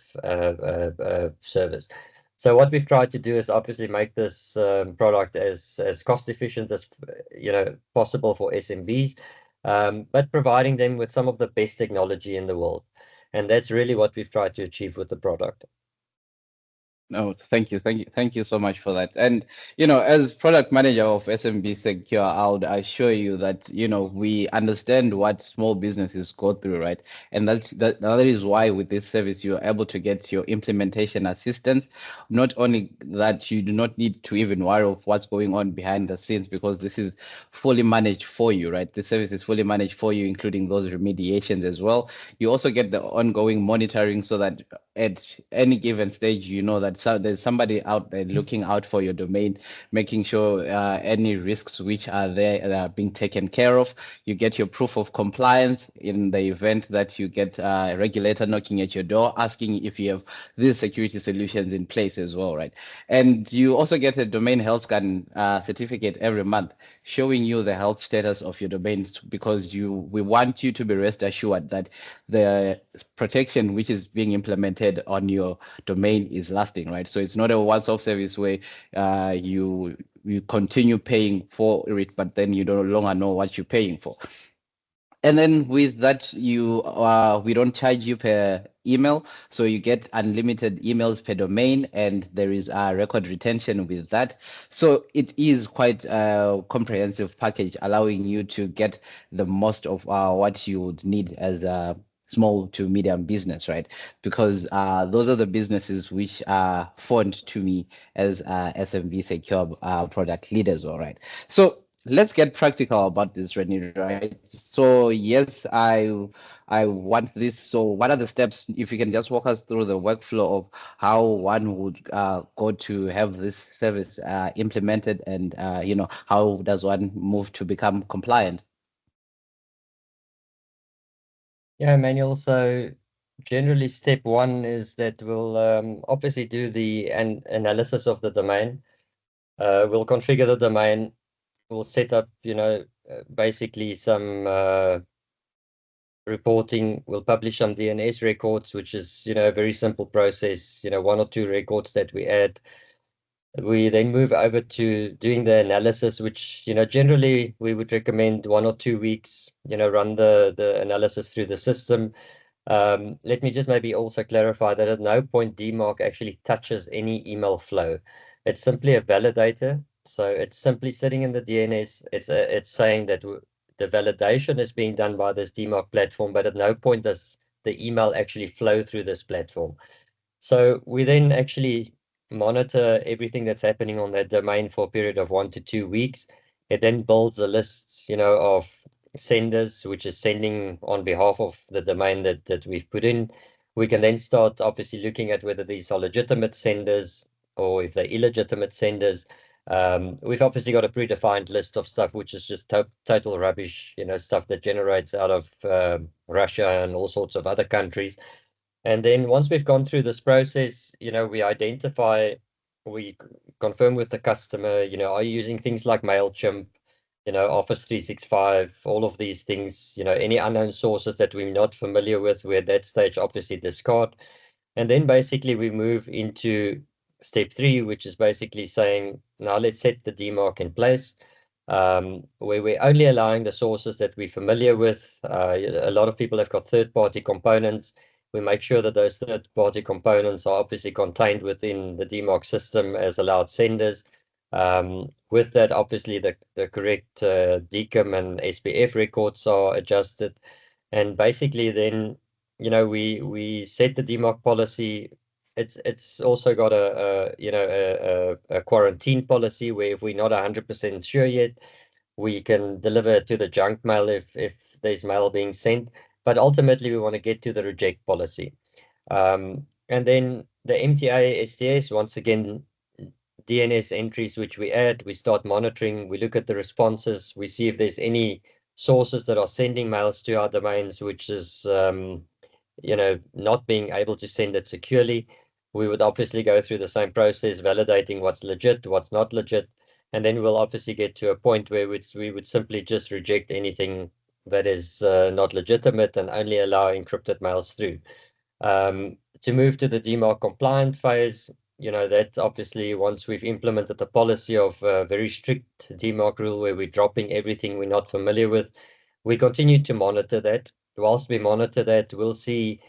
service. So what we've tried to do is obviously make this product as cost efficient as possible for SMBs, but providing them with some of the best technology in the world. And that's really what we've tried to achieve with the product. No, thank you so much for that. And as product manager of SMBsecure, I would assure you that we understand what small businesses go through, right? And that is why with this service you're able to get your implementation assistance. Not only that, you do not need to even worry of what's going on behind the scenes, because this is fully managed for you, right? The service is fully managed for you, including those remediations as well. You also get the ongoing monitoring, so that at any given stage, that there's somebody out there looking out for your domain, making sure any risks which are there are being taken care of. You get your proof of compliance in the event that you get a regulator knocking at your door, asking if you have these security solutions in place as well, right? And you also get a domain health scan certificate every month, showing you the health status of your domains, because we want you to be rest assured that the protection which is being implemented on your domain is lasting, right? So it's not a once-off service where you continue paying for it, but then you no longer know what you're paying for. And then with that, we don't charge you per email, so you get unlimited emails per domain, and there is a record retention with that. So it is quite a comprehensive package, allowing you to get the most of what you would need as a small to medium business, right? Because those are the businesses which are fond to me as SMBsecure product leaders, all right? So let's get practical about this, Rennie, right? So yes, I want this. So what are the steps? If you can just walk us through the workflow of how one would go to have this service implemented, and how does one move to become compliant? Yeah, Emmanuel. So generally, step one is that we'll obviously do the analysis of the domain. We'll configure the domain. We'll set up, basically some reporting. We'll publish some DNS records, which is, a very simple process, one or two records that we add. We then move over to doing the analysis, which, generally we would recommend 1 or 2 weeks, run the analysis through the system. Let me just maybe also clarify that at no point DMARC actually touches any email flow. It's simply a validator. So it's simply sitting in the DNS. It's saying that the validation is being done by this DMARC platform, but at no point does the email actually flow through this platform. So we then actually monitor everything that's happening on that domain for a period of 1 to 2 weeks. It then builds a list, of senders, which is sending on behalf of the domain that we've put in. We can then start obviously looking at whether these are legitimate senders or if they're illegitimate senders. We've obviously got a predefined list of stuff which is just total rubbish, stuff that generates out of Russia and all sorts of other countries. And then once we've gone through this process, we identify, we confirm with the customer, are you using things like MailChimp, Office 365, all of these things, any unknown sources that we're not familiar with, we at that stage obviously discard. And then basically we move into step 3, which is basically saying, now let's set the DMARC in place, where we're only allowing the sources that we're familiar with. A lot of people have got third-party components. We make sure that those third-party components are obviously contained within the DMARC system as allowed senders. With that, obviously, the correct DKIM and SPF records are adjusted. And basically then, we set the DMARC policy. It's also got a quarantine policy where if we're not 100% sure yet, we can deliver it to the junk mail if there's mail being sent. But ultimately, we want to get to the reject policy. And then the MTA STS, once again, DNS entries which we add, we start monitoring, we look at the responses, we see if there's any sources that are sending mails to our domains, which is, not being able to send it securely. We would obviously go through the same process, validating what's legit, what's not legit. And then we'll obviously get to a point where we would simply just reject anything that is not legitimate and only allow encrypted mails through. To move to the DMARC compliant phase, that obviously once we've implemented the policy of a very strict DMARC rule where we're dropping everything we're not familiar with, we continue to monitor that. Whilst we monitor that, we'll see,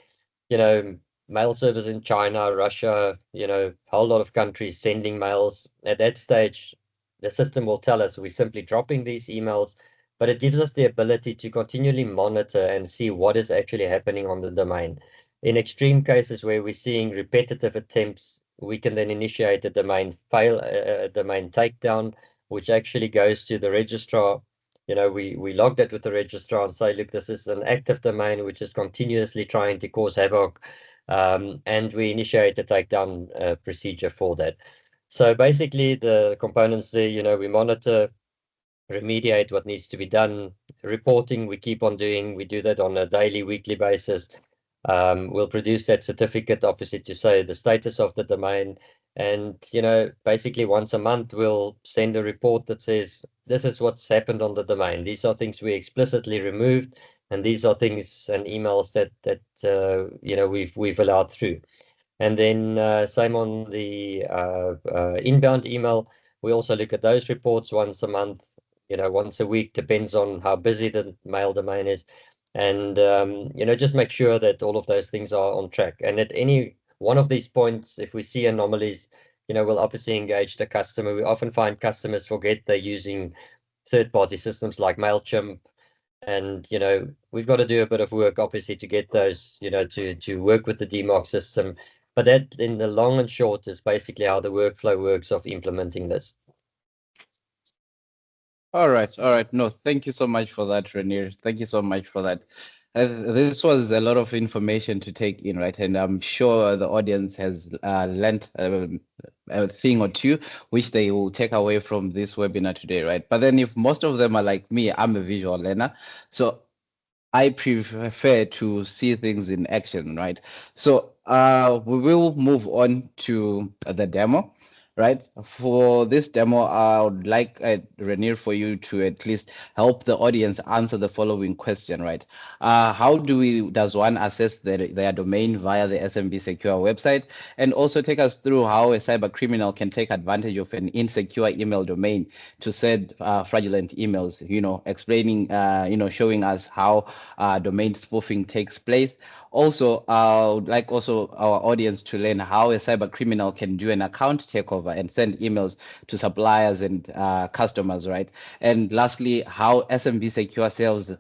mail servers in China, Russia, a whole lot of countries sending mails. At that stage, the system will tell us we're simply dropping these emails, but it gives us the ability to continually monitor and see what is actually happening on the domain. In extreme cases where we're seeing repetitive attempts, we can then initiate a domain domain takedown, which actually goes to the registrar. We log that with the registrar and say, look, this is an active domain which is continuously trying to cause havoc, and we initiate a takedown procedure for that. So basically, the components there, we monitor, remediate what needs to be done. Reporting, we keep on doing. We do that on a daily, weekly basis. We'll produce that certificate, obviously, to say the status of the domain. And, basically once a month, we'll send a report that says, this is what's happened on the domain. These are things we explicitly removed, and these are things and emails that we've allowed through. And then same on the inbound email. We also look at those reports once a month, once a week, depends on how busy the mail domain is. And, just make sure that all of those things are on track. And at any one of these points, if we see anomalies, we'll obviously engage the customer. We often find customers forget they're using third-party systems like MailChimp. And, we've got to do a bit of work, obviously, to get those, to work with the DMARC system. But that, in the long and short, is basically how the workflow works of implementing this. All right. No, thank you so much for that, Renier. Thank you so much for that. This was a lot of information to take in, right? And I'm sure the audience has learned a thing or two, which they will take away from this webinar today, right? But then if most of them are like me, I'm a visual learner. So I prefer to see things in action, right? So we will move on to the demo, right? For this demo, I would like Renier for you to at least help the audience answer the following question, right? How does one assess their domain via the SMBsecure website, and also take us through how a cyber criminal can take advantage of an insecure email domain to send fraudulent emails, explaining, showing us how domain spoofing takes place. Also, I would like also our audience to learn how a cyber criminal can do an account takeover whatever, and send emails to suppliers and customers, right? And lastly, how SMBsecure sales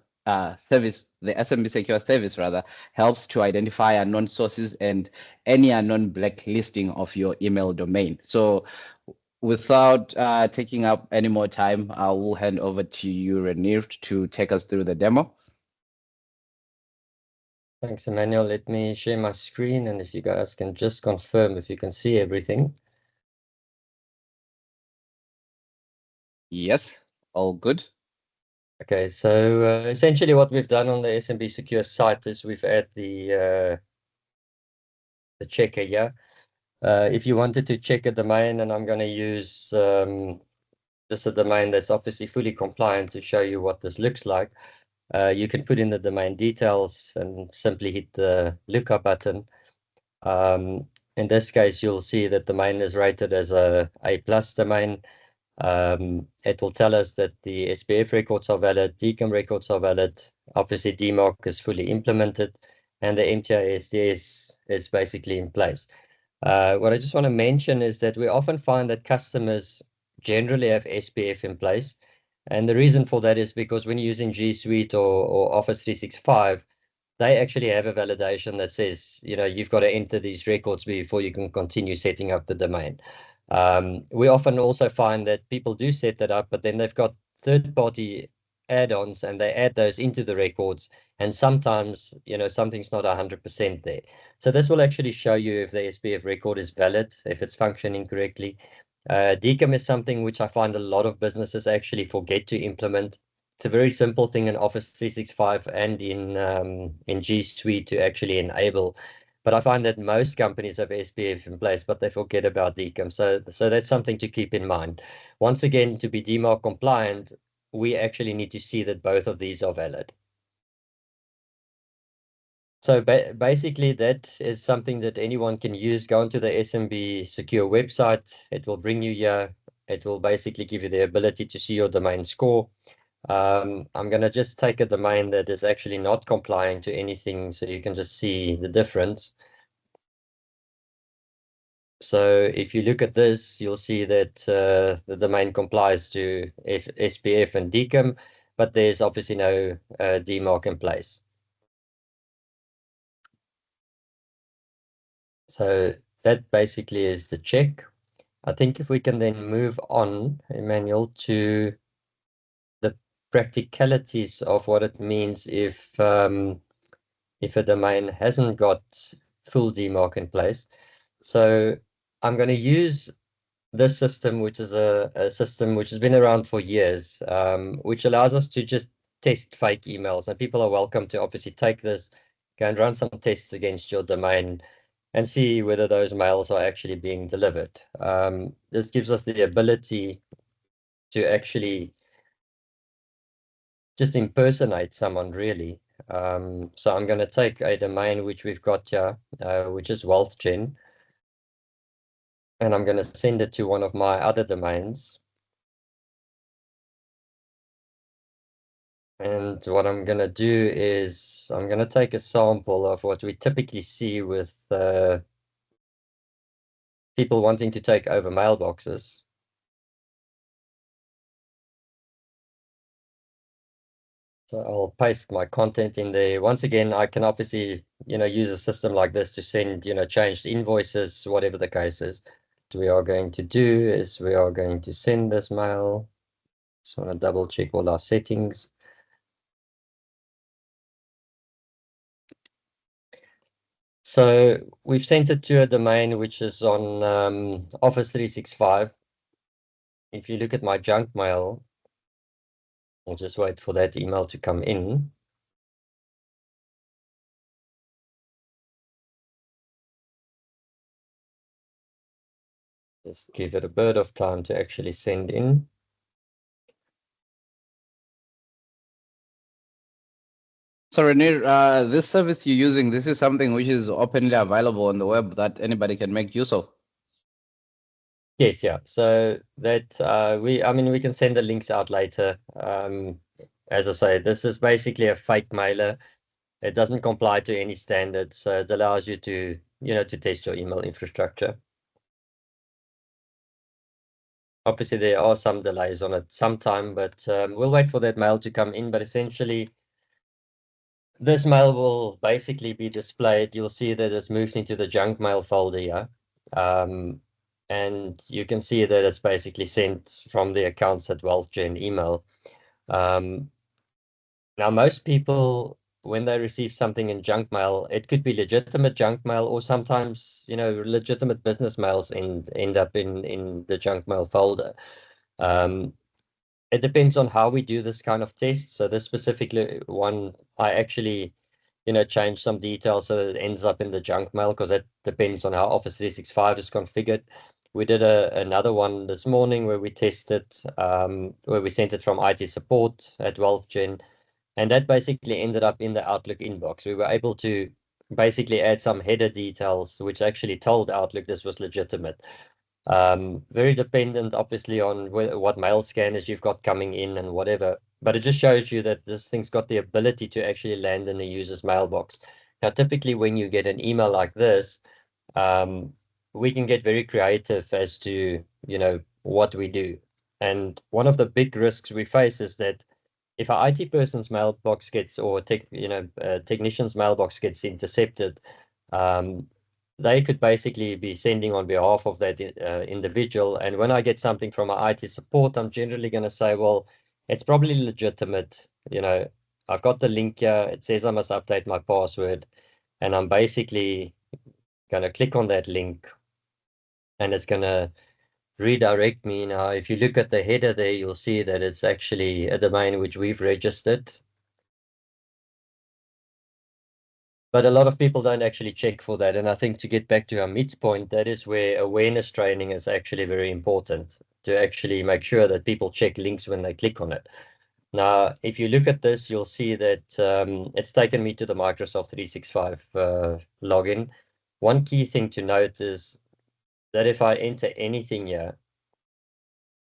service, the SMBsecure service rather, helps to identify unknown sources and any unknown blacklisting of your email domain. So without taking up any more time, I will hand over to you, Renier, to take us through the demo. Thanks, Emmanuel. Let me share my screen, and if you guys can just confirm if you can see everything. Yes, all good. Okay, so essentially what we've done on the SMBsecure site is we've added the checker here. If you wanted to check a domain, and I'm going to use this a domain that's obviously fully compliant to show you what this looks like, you can put in the domain details and simply hit the lookup button. In this case, you'll see that the domain is rated as a A+ domain. It will tell us that the SPF records are valid, DKIM records are valid, obviously DMARC is fully implemented, and the MTISDS is basically in place. What I just want to mention is that we often find that customers generally have SPF in place. And the reason for that is because when you're using G Suite or Office 365, they actually have a validation that says, you've got to enter these records before you can continue setting up the domain. We often also find that people do set that up, but then they've got third-party add-ons and they add those into the records. And sometimes, something's not 100% there. So this will actually show you if the SPF record is valid, if it's functioning correctly. DKIM is something which I find a lot of businesses actually forget to implement. It's a very simple thing in Office 365 and in G Suite to actually enable. But I find that most companies have SPF in place, but they forget about DKIM. So that's something to keep in mind. Once again, to be DMARC compliant, we actually need to see that both of these are valid. So basically, that is something that anyone can use. Go onto the SMBsecure website. It will bring you here. It will basically give you the ability to see your domain score. I'm going to just take a domain that is actually not complying to anything, so you can just see the difference. So if you look at this, you'll see that the domain complies to SPF and DKIM, but there's obviously no DMARC in place. So that basically is the check. I think if we can then move on, Emmanuel, to the practicalities of what it means if a domain hasn't got full DMARC in place. So I'm going to use this system, which is a system which has been around for years, which allows us to just test fake emails. And people are welcome to obviously take this, go and run some tests against your domain and see whether those mails are actually being delivered. This gives us the ability to actually just impersonate someone, really. So I'm going to take a domain which we've got here, which is WealthGen, and I'm going to send it to one of my other domains. And what I'm going to do is I'm going to take a sample of what we typically see with people wanting to take over mailboxes. So I'll paste my content in there. Once again, I can obviously, use a system like this to send, changed invoices, whatever the case is. What we are going to do is we are going to send this mail. Just want to double check all our settings. So we've sent it to a domain which is on Office 365. If you look at my junk mail, I'll just wait for that email to come in. Just give it a bit of time to actually send in. So Renier, this service you're using, this is something which is openly available on the web that anybody can make use of. Yes, yeah. So that we can send the links out later. As I say, this is basically a fake mailer. It doesn't comply to any standards, so it allows you to, to test your email infrastructure. Obviously, there are some delays on it sometime, but we'll wait for that mail to come in. But essentially, this mail will basically be displayed. You'll see that it's moved into the junk mail folder here. And you can see that it's basically sent from the accounts at WealthGen email. Now, most people, when they receive something in junk mail, it could be legitimate junk mail, or sometimes, legitimate business mails end up in the junk mail folder. It depends on how we do this kind of test. So this specific one, I actually, change some details so that it ends up in the junk mail, because that depends on how Office 365 is configured. We did another one this morning where we tested, where we sent it from IT support at WealthGen, and that basically ended up in the Outlook inbox. We were able to basically add some header details, which actually told Outlook this was legitimate. Very dependent, obviously, on what mail scanners you've got coming in and whatever. But it just shows you that this thing's got the ability to actually land in the user's mailbox. Now, typically, when you get an email like this, we can get very creative as to, what we do. And one of the big risks we face is that if an IT person's mailbox gets, or technician's mailbox gets intercepted, they could basically be sending on behalf of that individual. And when I get something from my IT support, I'm generally going to say, well, it's probably legitimate. I've got the link here. It says I must update my password. And I'm basically going to click on that link, and it's going to redirect me. Now, if you look at the header there, you'll see that it's actually a domain which we've registered. But a lot of people don't actually check for that. And I think, to get back to Amit's point, that is where awareness training is actually very important, to actually make sure that people check links when they click on it. Now, if you look at this, you'll see that it's taken me to the Microsoft 365 login. One key thing to note is that if I enter anything here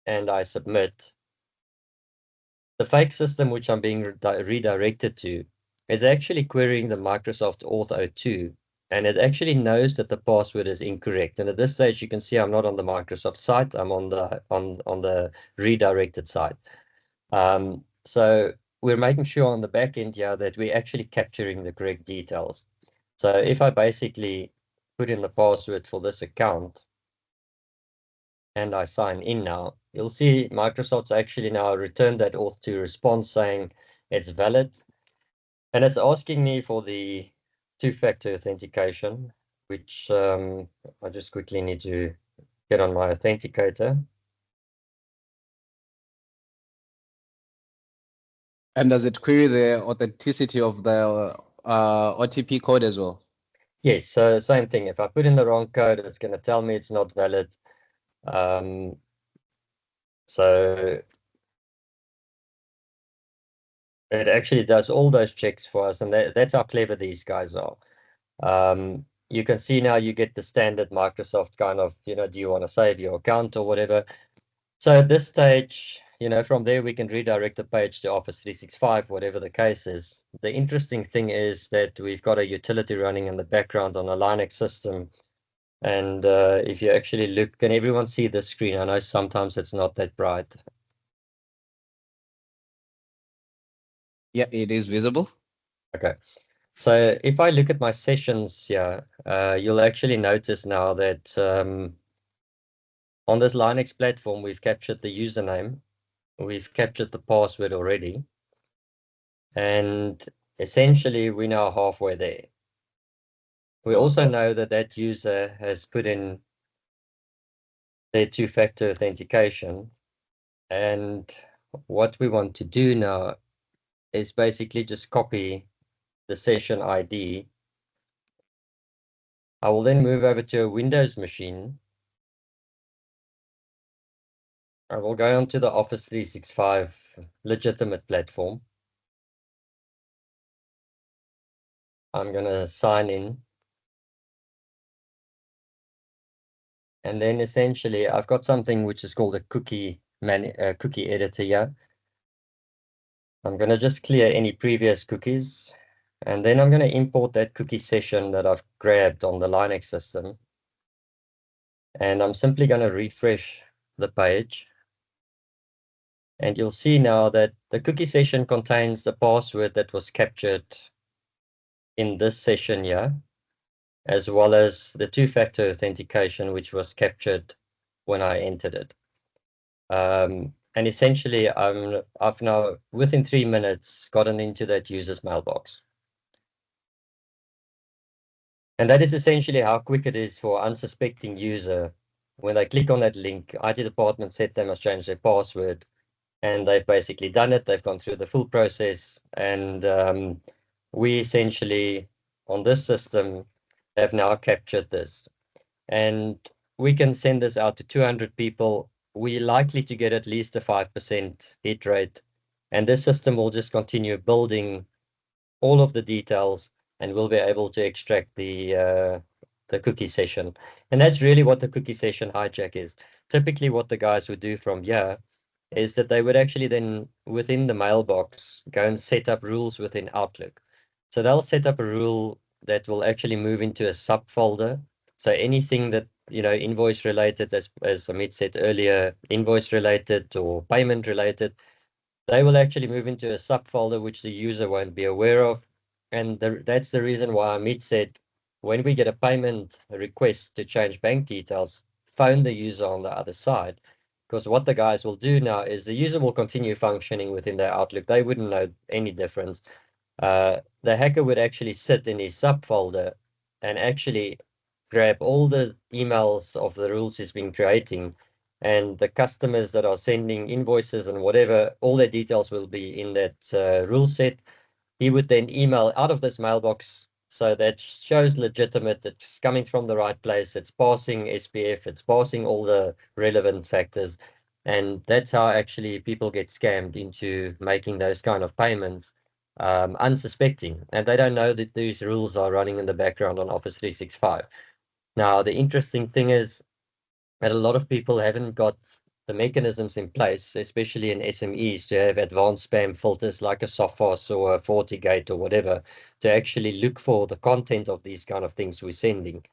and I submit, the fake system which I'm being redirected to is actually querying the Microsoft Auth 02, and it actually knows that the password is incorrect. And at this stage, you can see I'm not on the Microsoft site. I'm on the redirected site. So we're making sure on the back end here that we're actually capturing the correct details. So if I basically put in the password for this account and I sign in now, you'll see Microsoft's actually now returned that Auth2 response saying it's valid. And it's asking me for the two-factor authentication, which I just quickly need to get on my authenticator. And does it query the authenticity of the OTP code as well? Yes, so same thing. If I put in the wrong code, it's going to tell me it's not valid. So it actually does all those checks for us, and that's how clever these guys are. You can see now you get the standard Microsoft kind of, do you want to save your account or whatever. So at this stage, from there we can redirect the page to Office 365, whatever the case is. The interesting thing is that we've got a utility running in the background on a Linux system. And if you actually look, can everyone see the screen? I know sometimes it's not that bright. Yeah, it is visible. Okay. So if I look at my sessions here, you'll actually notice now that on this Linux platform, we've captured the username. We've captured the password already. And essentially, we're now halfway there. We also know that that user has put in their two-factor authentication. And what we want to do now is basically just copy the session ID. I will then move over to a Windows machine. I will go onto the Office 365 legitimate platform. I'm going to sign in. And then essentially, I've got something which is called a cookie editor here. I'm going to just clear any previous cookies. And then I'm going to import that cookie session that I've grabbed on the Linux system. And I'm simply going to refresh the page. And you'll see now that the cookie session contains the password that was captured in this session here, as well as the two-factor authentication, which was captured when I entered it. And essentially, I've now, within 3 minutes, gotten into that user's mailbox. And that is essentially how quick it is for unsuspecting user. When they click on that link, IT department said they must change their password, and they've basically done it. They've gone through the full process, and we essentially, on this system, have now captured this. And we can send this out to 200 people. We're likely to get at least a 5% hit rate. And this system will just continue building all of the details, and we'll be able to extract the cookie session. And that's really what the cookie session hijack is. Typically what the guys would do from here is that they would actually then, within the mailbox, go and set up rules within Outlook. So they'll set up a rule that will actually move into a subfolder. So anything that, invoice related, as Amit said earlier, invoice related or payment related, they will actually move into a subfolder which the user won't be aware of. And that's the reason why Amit said, when we get a payment request to change bank details, phone the user on the other side. Because what the guys will do now is the user will continue functioning within their Outlook. They wouldn't know any difference. The hacker would actually sit in his subfolder and actually grab all the emails of the rules he's been creating, and the customers that are sending invoices and whatever, all their details will be in that rule set. He would then email out of this mailbox, so that shows legitimate, it's coming from the right place, it's passing SPF, it's passing all the relevant factors. And that's how actually people get scammed into making those kind of payments, unsuspecting. And they don't know that these rules are running in the background on Office 365. Now, the interesting thing is that a lot of people haven't got the mechanisms in place, especially in SMEs, to have advanced spam filters like a Sophos or a FortiGate or whatever, to actually look for the content of these kind of things we're sending.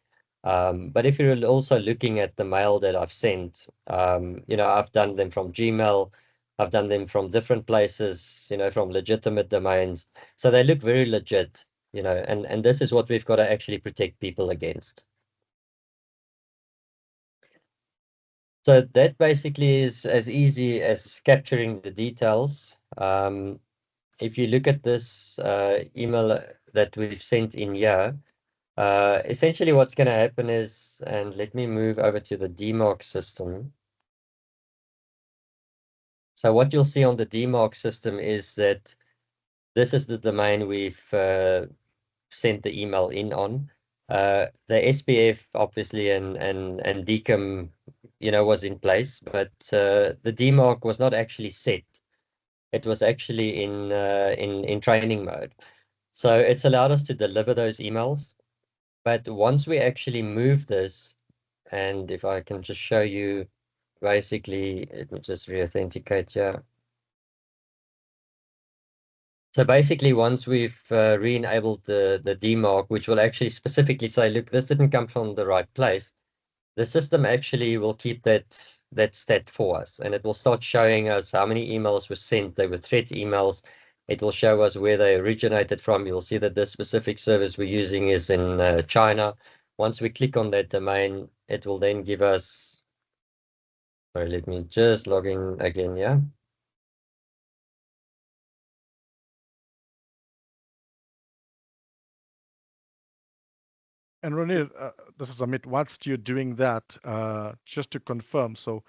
But if you're also looking at the mail that I've sent, I've done them from Gmail, I've done them from different places, from legitimate domains. So they look very legit, and this is what we've got to actually protect people against. So that basically is as easy as capturing the details. If you look at this email that we've sent in here, essentially what's going to happen is, and let me move over to the DMARC system. So what you'll see on the DMARC system is that this is the domain we've sent the email in on. The SPF obviously and DKIM, was in place, but the DMARC was not actually set. It was actually in training mode. So it's allowed us to deliver those emails. But once we actually move this, and if I can just show you, basically, let me just re-authenticate here. So basically, once we've re-enabled the DMARC, which will actually specifically say, look, this didn't come from the right place, the system actually will keep that stat for us, and it will start showing us how many emails were sent. They were threat emails. It will show us where they originated from. You'll see that this specific service we're using is in China. Once we click on that domain, it will then give us, sorry, let me just log in again, yeah. And Ronir, this is Amit. Whilst you're doing that, just to confirm, so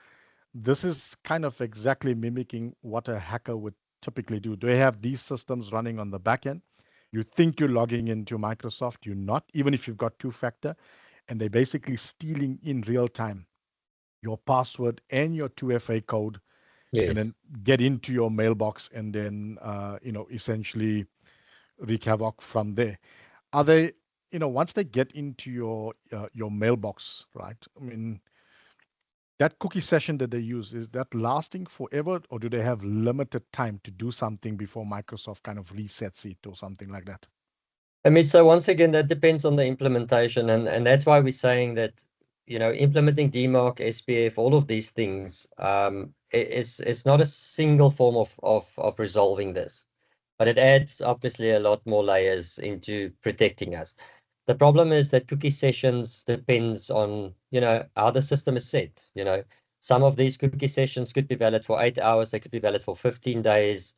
this is kind of exactly mimicking what a hacker would typically do. They have these systems running on the back end. You think you're logging into Microsoft, you're not, even if you've got two-factor, and they're basically stealing in real time your password and your 2FA code, Yes. and then get into your mailbox and then, essentially wreak havoc from there. Are they, once they get into your mailbox, right? I mean, that cookie session that they use, is that lasting forever, or do they have limited time to do something before Microsoft kind of resets it or something like that? I mean, so once again, that depends on the implementation, and that's why we're saying that, implementing DMARC, SPF, all of these things, it's not a single form of resolving this, but it adds obviously a lot more layers into protecting us. The problem is that cookie sessions depends on, how the system is set. Some of these cookie sessions could be valid for 8 hours, they could be valid for 15 days.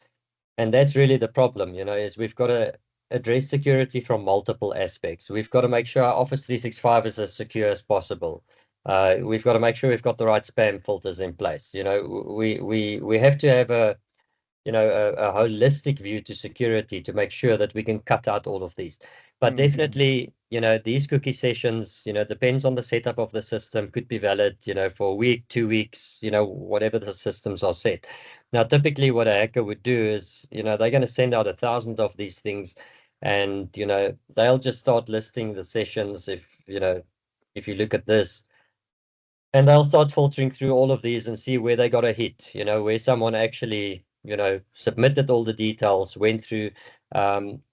And that's really the problem, is we've got to address security from multiple aspects. We've got to make sure our Office 365 is as secure as possible. We've got to make sure we've got the right spam filters in place. We have to have a holistic view to security to make sure that we can cut out all of these. But definitely, these cookie sessions, depends on the setup of the system, could be valid, for a week, 2 weeks, whatever the systems are set. Now, typically what a hacker would do is, they're going to send out 1,000 of these things, and, they'll just start listing the sessions if you look at this. And they'll start filtering through all of these and see where they got a hit, where someone actually, submitted all the details, went through.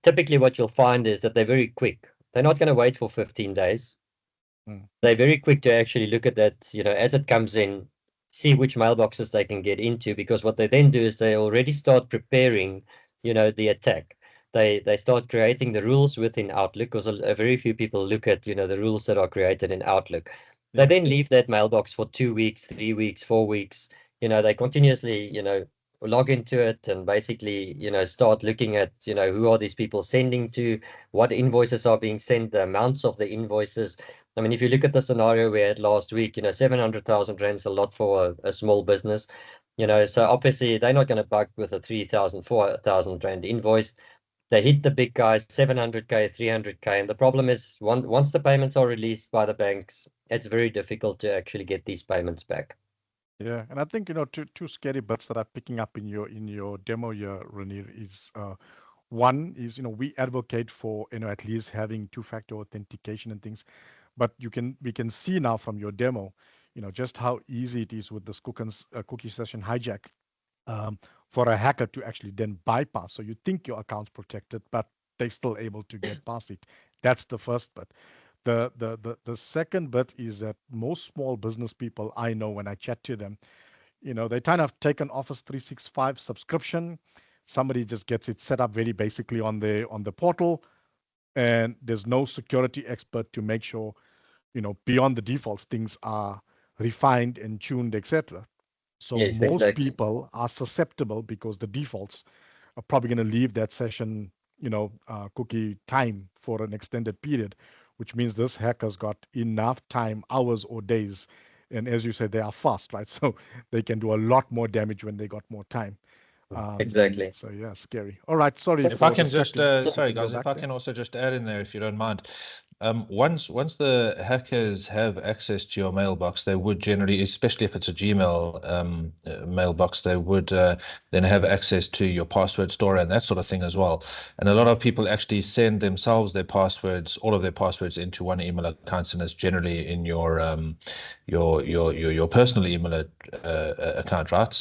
Typically what you'll find is that they're very quick. They're not going to wait for 15 days. They're very quick to actually look at that, as it comes in, see which mailboxes they can get into, because what they then do is they already start preparing, the attack. They start creating the rules within Outlook, because very few people look at, the rules that are created in Outlook. They then leave that mailbox for 2 weeks, 3 weeks, 4 weeks. They continuously, log into it and basically, start looking at, who are these people sending to, what invoices are being sent, the amounts of the invoices. I mean, if you look at the scenario we had last week, 700,000 rand is a lot for a small business. So obviously they're not going to bug with a 3,000, 4,000 rand invoice. They hit the big guys, 700K, 300K. And the problem is once the payments are released by the banks, it's very difficult to actually get these payments back. Yeah, and I think two scary bits that are picking up in your demo here, Renier, is one is we advocate for at least having two-factor authentication and things, but we can see now from your demo, just how easy it is with this cookie session hijack for a hacker to actually then bypass. So you think your account's protected, but they're still able to get past it. That's the first bit. The second bit is that most small business people I know, when I chat to them, they kind of take an Office 365 subscription. Somebody just gets it set up very basically on the portal, and there's no security expert to make sure, beyond the defaults, things are refined and tuned, etc. So Yes, most exactly. people are susceptible because the defaults are probably going to leave that session, cookie time for an extended period, which means this hacker's got enough time, hours or days. And as you said, they are fast, right? So they can do a lot more damage when they got more time. Exactly. So yeah, scary. All right, sorry. If I can just, distracting. sorry Go guys, back if I there. can also just add in there, if you don't mind. Once the hackers have access to your mailbox, they would generally, especially if it's a Gmail mailbox, they would then have access to your password store and that sort of thing as well. And a lot of people actually send themselves their passwords, all of their passwords, into one email account, and it's generally in your personal email account, right?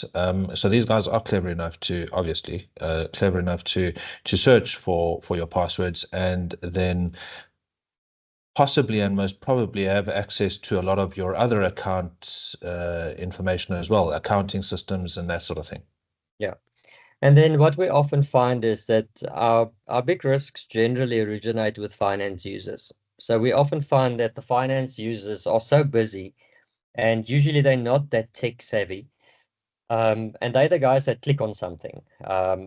So these guys are clever enough to, obviously, to search for your passwords, and then possibly and most probably have access to a lot of your other account information as well, accounting systems and that sort of thing. Yeah. And then what we often find is that our big risks generally originate with finance users. So we often find that the finance users are so busy, and usually they're not that tech savvy. And they're the guys that click on something,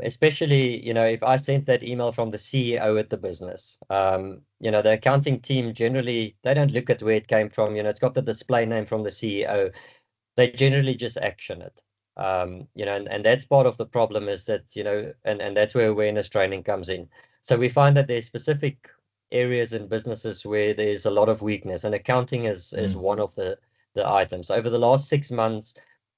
especially, if I sent that email from the CEO at the business, the accounting team generally, they don't look at where it came from. It's got the display name from the CEO. They generally just action it. And that's part of the problem is that, and that's where awareness training comes in. So we find that there's specific areas in businesses where there's a lot of weakness, and accounting is one of the items. Over the last 6 months,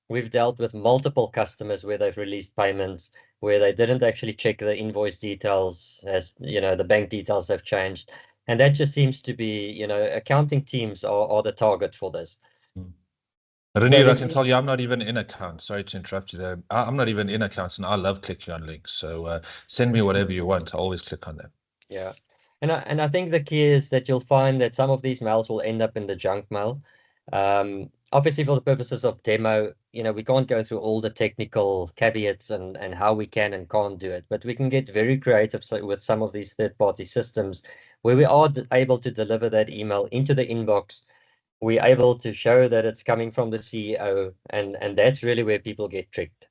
we've dealt with multiple customers where they've released payments, where they didn't actually check the invoice details, as the bank details have changed. And that just seems to be, accounting teams are the target for this. Renier, I can tell you, I'm not even in accounts. Sorry to interrupt you there. I'm not even in accounts, and I love clicking on links. So send me whatever you want. I always click on them. Yeah. And I think the key is that you'll find that some of these mails will end up in the junk mail. Obviously, for the purposes of demo, we can't go through all the technical caveats and how we can and can't do it, but we can get very creative with some of these third-party systems where we are able to deliver that email into the inbox. We're able to show that it's coming from the CEO, and that's really where people get tricked.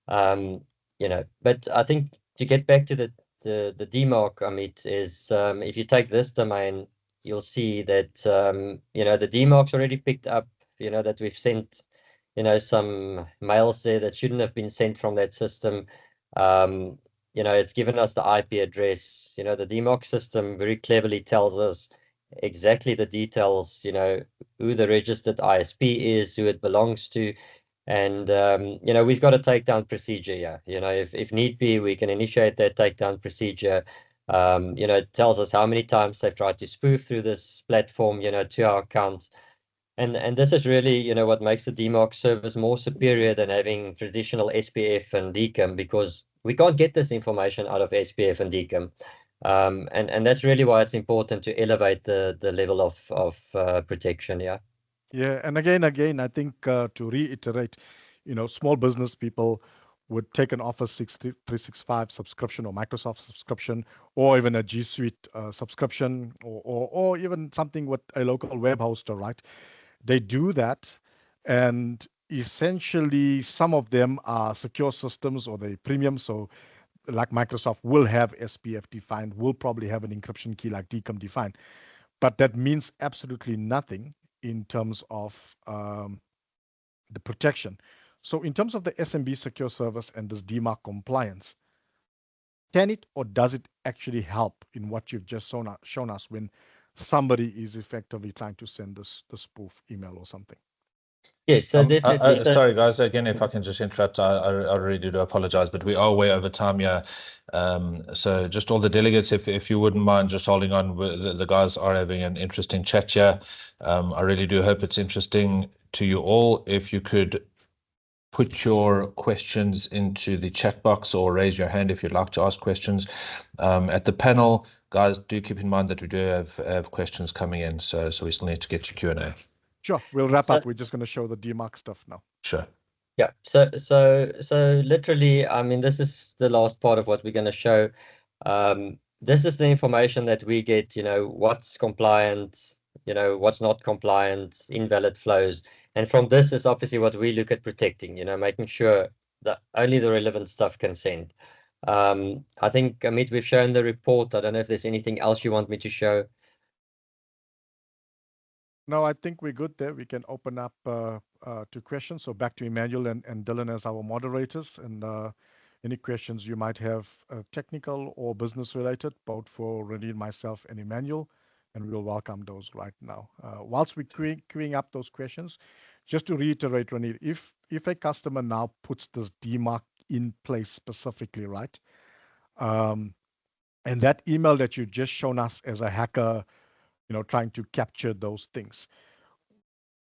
But I think to get back to the DMARC, Amit, is if you take this domain, you'll see that the DMARC's already picked up, that we've sent some mails there that shouldn't have been sent from that system. It's given us the IP address. The DMARC system very cleverly tells us exactly the details, who the registered ISP is, who it belongs to. And, we've got a takedown procedure here. If need be, we can initiate that takedown procedure. It tells us how many times they've tried to spoof through this platform, to our accounts. And this is really, what makes the DMARC service more superior than having traditional SPF and DKIM, because we can't get this information out of SPF and DKIM. And that's really why it's important to elevate the level of protection. Yeah. Yeah, and again, I think to reiterate, small business people would take an Office 365 subscription or Microsoft subscription, or even a G Suite subscription, or even something with a local web hoster, right? They do that, and essentially some of them are secure systems or they premium. So like Microsoft will have SPF defined, will probably have an encryption key like DKIM defined, but that means absolutely nothing in terms of the protection. So in terms of the SMBsecure service and this DMARC compliance, can it or does it actually help in what you've just shown us when somebody is effectively trying to send this spoof email or something? Yes, so definitely. Sorry, guys, again, if I can just interrupt, I really do apologize, but we are way over time here. So just all the delegates, if you wouldn't mind just holding on, the guys are having an interesting chat here. I really do hope it's interesting to you all. If you could put your questions into the chat box or raise your hand if you'd like to ask questions. At the panel, guys, do keep in mind that we do have questions coming in, so we still need to get to Q&A. Sure, we'll wrap up. We're just going to show the DMARC stuff now. Sure. Yeah. So literally, I mean, this is the last part of what we're going to show. This is the information that we get, what's compliant, what's not compliant, invalid flows. And from this is obviously what we look at protecting, making sure that only the relevant stuff can send. I think, Amit, we've shown the report. I don't know if there's anything else you want me to show. No, I think we're good there. We can open up to questions. So back to Emmanuel and Dylan as our moderators, and any questions you might have, technical or business related, both for Renee, myself, and Emmanuel, and we'll welcome those right now. Whilst we're queuing up those questions, just to reiterate, Renee, if a customer now puts this DMARC in place specifically, right, and that email that you just shown us as a hacker, trying to capture those things.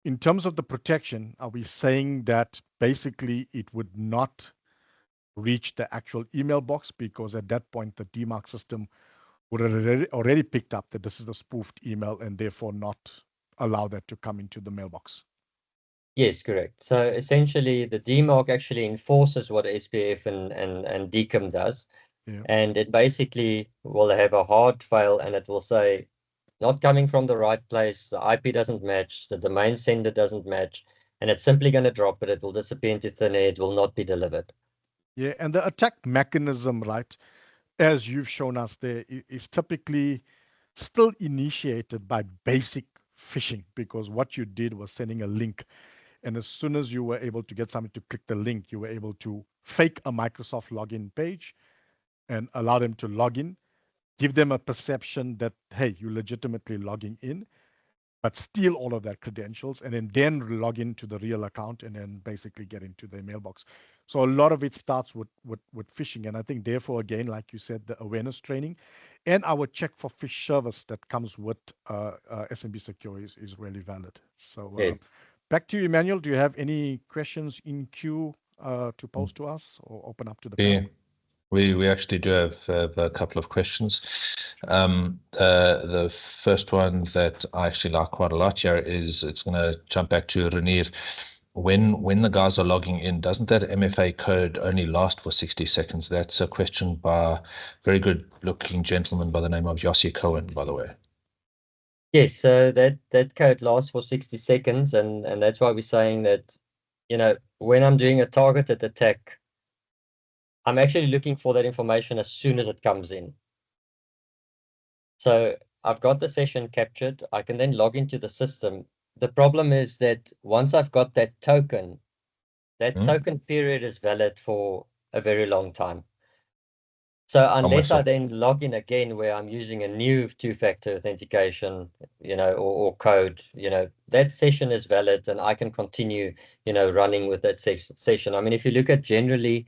In terms of the protection, are we saying that basically it would not reach the actual email box, because at that point the DMARC system would have already picked up that this is a spoofed email and therefore not allow that to come into the mailbox? Yes, correct. So essentially the DMARC actually enforces what SPF and DKIM does. Yeah. And it basically will have a hard file, and it will say, not coming from the right place, the IP doesn't match, the domain sender doesn't match, and it's simply going to drop it. It will disappear into thin air. It will not be delivered. Yeah, and the attack mechanism, right, as you've shown us there, is typically still initiated by basic phishing, because what you did was sending a link. And as soon as you were able to get somebody to click the link, you were able to fake a Microsoft login page and allow them to log in, give them a perception that, hey, you're legitimately logging in, but steal all of their credentials and then log into the real account and then basically get into their mailbox. So a lot of it starts with phishing. And I think therefore, again, like you said, the awareness training and our check for phish service that comes with SMBsecure is really valid. So Yes. back to you, Emmanuel. Do you have any questions in queue to pose to us or open up to the panel? We actually do have a couple of questions. The first one that I actually like quite a lot here is, it's going to jump back to Renier. When the guys are logging in, doesn't that MFA code only last for 60 seconds? That's a question by a very good looking gentleman by the name of Yossi Cohen, by the way. Yes, so that code lasts for 60 seconds, and that's why we're saying that, you know, when I'm doing a targeted attack, I'm actually looking for that information as soon as it comes in. So I've got the session captured. I can then log into the system. The problem is that once I've got that token token period is valid for a very long time. So unless I then log in again where I'm using a new two-factor authentication, you know, or code, you know, that session is valid and I can continue, you know, running with that session. I mean, if you look at generally,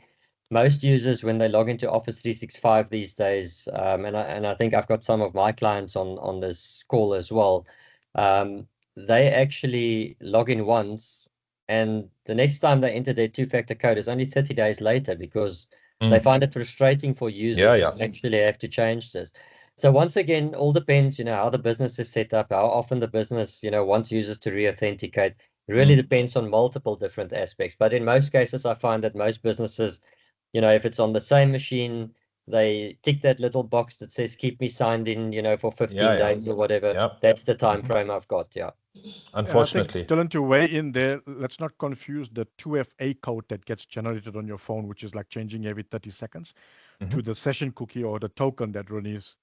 most users when they log into Office 365 these days, and I think I've got some of my clients on this call as well, they actually log in once, and the next time they enter their two-factor code is only 30 days later, because they find it frustrating for users to actually have to change this. So once again, all depends, you know, how the business is set up, how often the business, you know, wants users to re-authenticate. It really depends on multiple different aspects. But in most cases, I find that most businesses, you know, if it's on the same machine, they tick that little box that says, keep me signed in, you know, for 15 days or whatever. That's the time frame I've got, Unfortunately. I think, Dylan, to weigh in there, let's not confuse the 2FA code that gets generated on your phone, which is like changing every 30 seconds, to the session cookie or the token that Ronnie's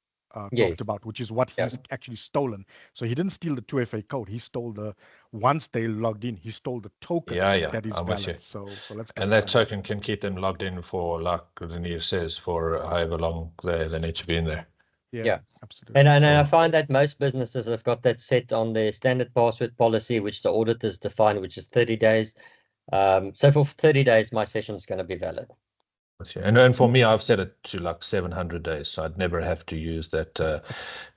talked about, which is what he's actually stolen. So he didn't steal the 2FA code. He stole the, once they logged in, he stole the token that is valid. So let's and that token can keep them logged in for, like Renier says, for however long they need to be in there. Yeah, absolutely. And I find that most businesses have got that set on their standard password policy, which the auditors define, which is 30 days. So for 30 days, my session is going to be valid. And for me, I've set it to like 700 days, so I'd never have to use that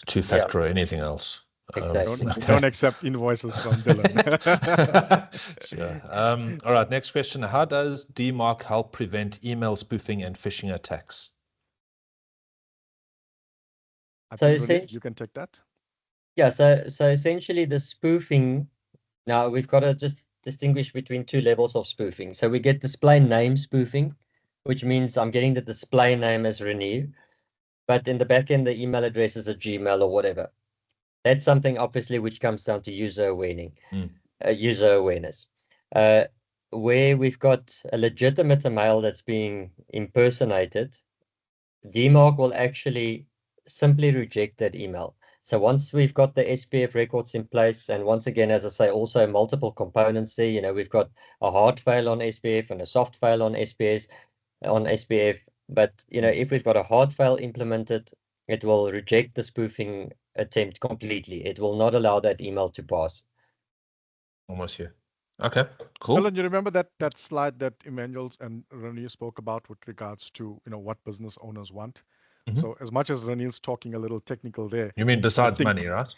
two-factor or anything else. Exactly. Don't accept invoices from Dylan. Sure. All right, next question. How does DMARC help prevent email spoofing and phishing attacks? I think you can take that. Yeah, so essentially the spoofing, now we've got to just distinguish between two levels of spoofing. So we get display name spoofing, which means I'm getting the display name as Renier, but in the back end, the email address is a Gmail or whatever. That's something obviously which comes down to user awareness. Where we've got a legitimate email that's being impersonated, DMARC will actually simply reject that email. So once we've got the SPF records in place, and once again, as I say, also multiple components there, you know, we've got a hard fail on SPF and a soft fail on SPF. But, you know, if we've got a hard fail implemented, it will reject the spoofing attempt completely. It will not allow that email to pass. Almost here. Okay, cool. Dylan, you remember that slide that Emmanuel and Renier spoke about with regards to, you know, what business owners want? So as much as Reniel's talking a little technical there. You mean besides money, right?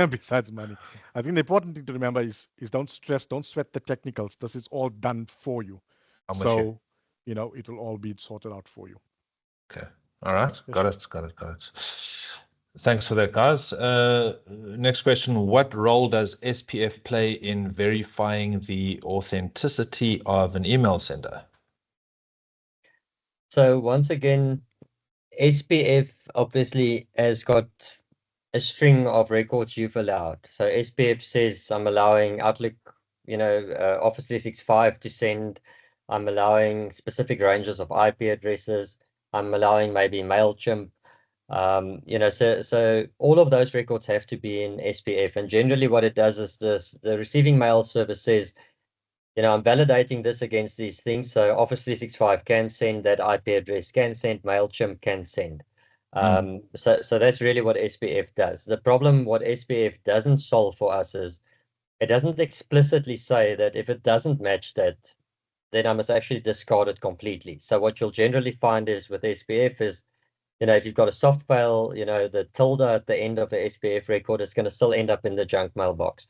Besides money. I think the important thing to remember is don't sweat the technicals. This is all done for you. So, you know, it will all be sorted out for you. Okay. All right. Got it. Thanks for that, guys. Next question. What role does SPF play in verifying the authenticity of an email sender? So once again, SPF obviously has got a string of records you've allowed. So SPF says I'm allowing Outlook, you know, Office 365 to send. I'm allowing specific ranges of IP addresses. I'm allowing maybe MailChimp. You know, so all of those records have to be in SPF. And generally what it does is the receiving mail service says, you know, I'm validating this against these things. So Office 365 can send that IP address, can send, MailChimp can send. So that's really what SPF does. The problem, what SPF doesn't solve for us is it doesn't explicitly say that if it doesn't match that, then I must actually discard it completely. So what you'll generally find is with SPF is, you know, if you've got a soft fail, you know, the tilde at the end of the SPF record is going to still end up in the junk mailbox.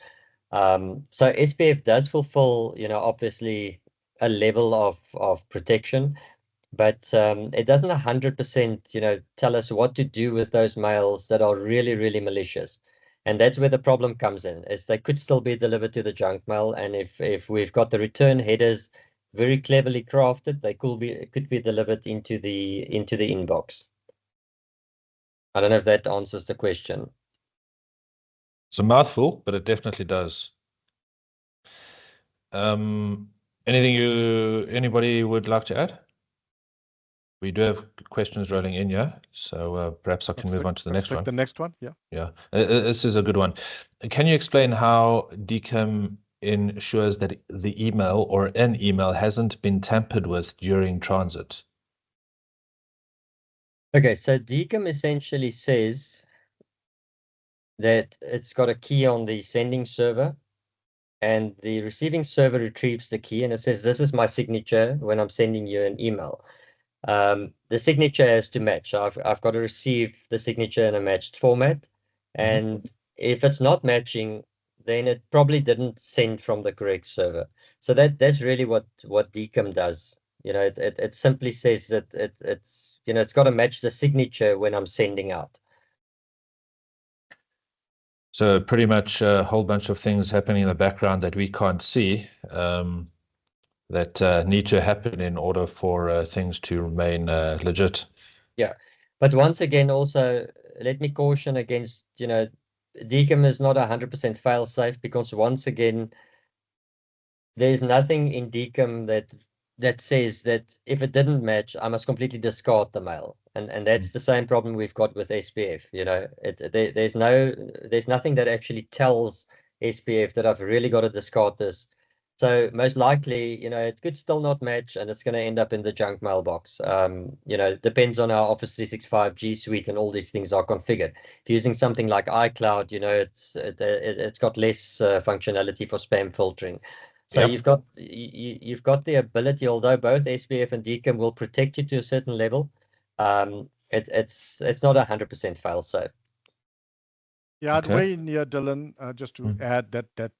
So SPF does fulfill, you know, obviously a level of protection. but it doesn't 100%, tell us what to do with those mails that are really, really malicious. And that's where the problem comes in, is they could still be delivered to the junk mail. And if we've got the return headers very cleverly crafted, they could be delivered into the inbox. I don't know if that answers the question. It's a mouthful, but it definitely does. Anybody would like to add? We do have questions rolling in, yeah. So perhaps I can move on to the next one. The next one, yeah. Yeah, this is a good one. Can you explain how DKIM ensures that the email or an email hasn't been tampered with during transit? Okay, so DKIM essentially says that it's got a key on the sending server, and the receiving server retrieves the key, and it says, this is my signature when I'm sending you an email. The signature has to match. So I've got to receive the signature in a matched format. And if it's not matching, then it probably didn't send from the correct server. So that's really what DKIM does. It simply says that it's got to match the signature when I'm sending out. So pretty much a whole bunch of things happening in the background that we can't see, that need to happen in order for things to remain legit. Yeah, but once again, also let me caution against, DKIM is not 100% fail safe, because once again, there's nothing in DKIM that says that if it didn't match, I must completely discard the mail. And that's the same problem we've got with SPF. There's nothing that actually tells SPF that I've really got to discard this. So most likely, it could still not match, and it's going to end up in the junk mailbox. It depends on how Office 365 G Suite and all these things are configured. If you're using something like iCloud, it's got less functionality for spam filtering. So Yep. you've got the ability, although both SPF and DKIM will protect you to a certain level, it's not 100% fail safe. Yeah, I'd Okay. weigh in here, Dylan, just to add that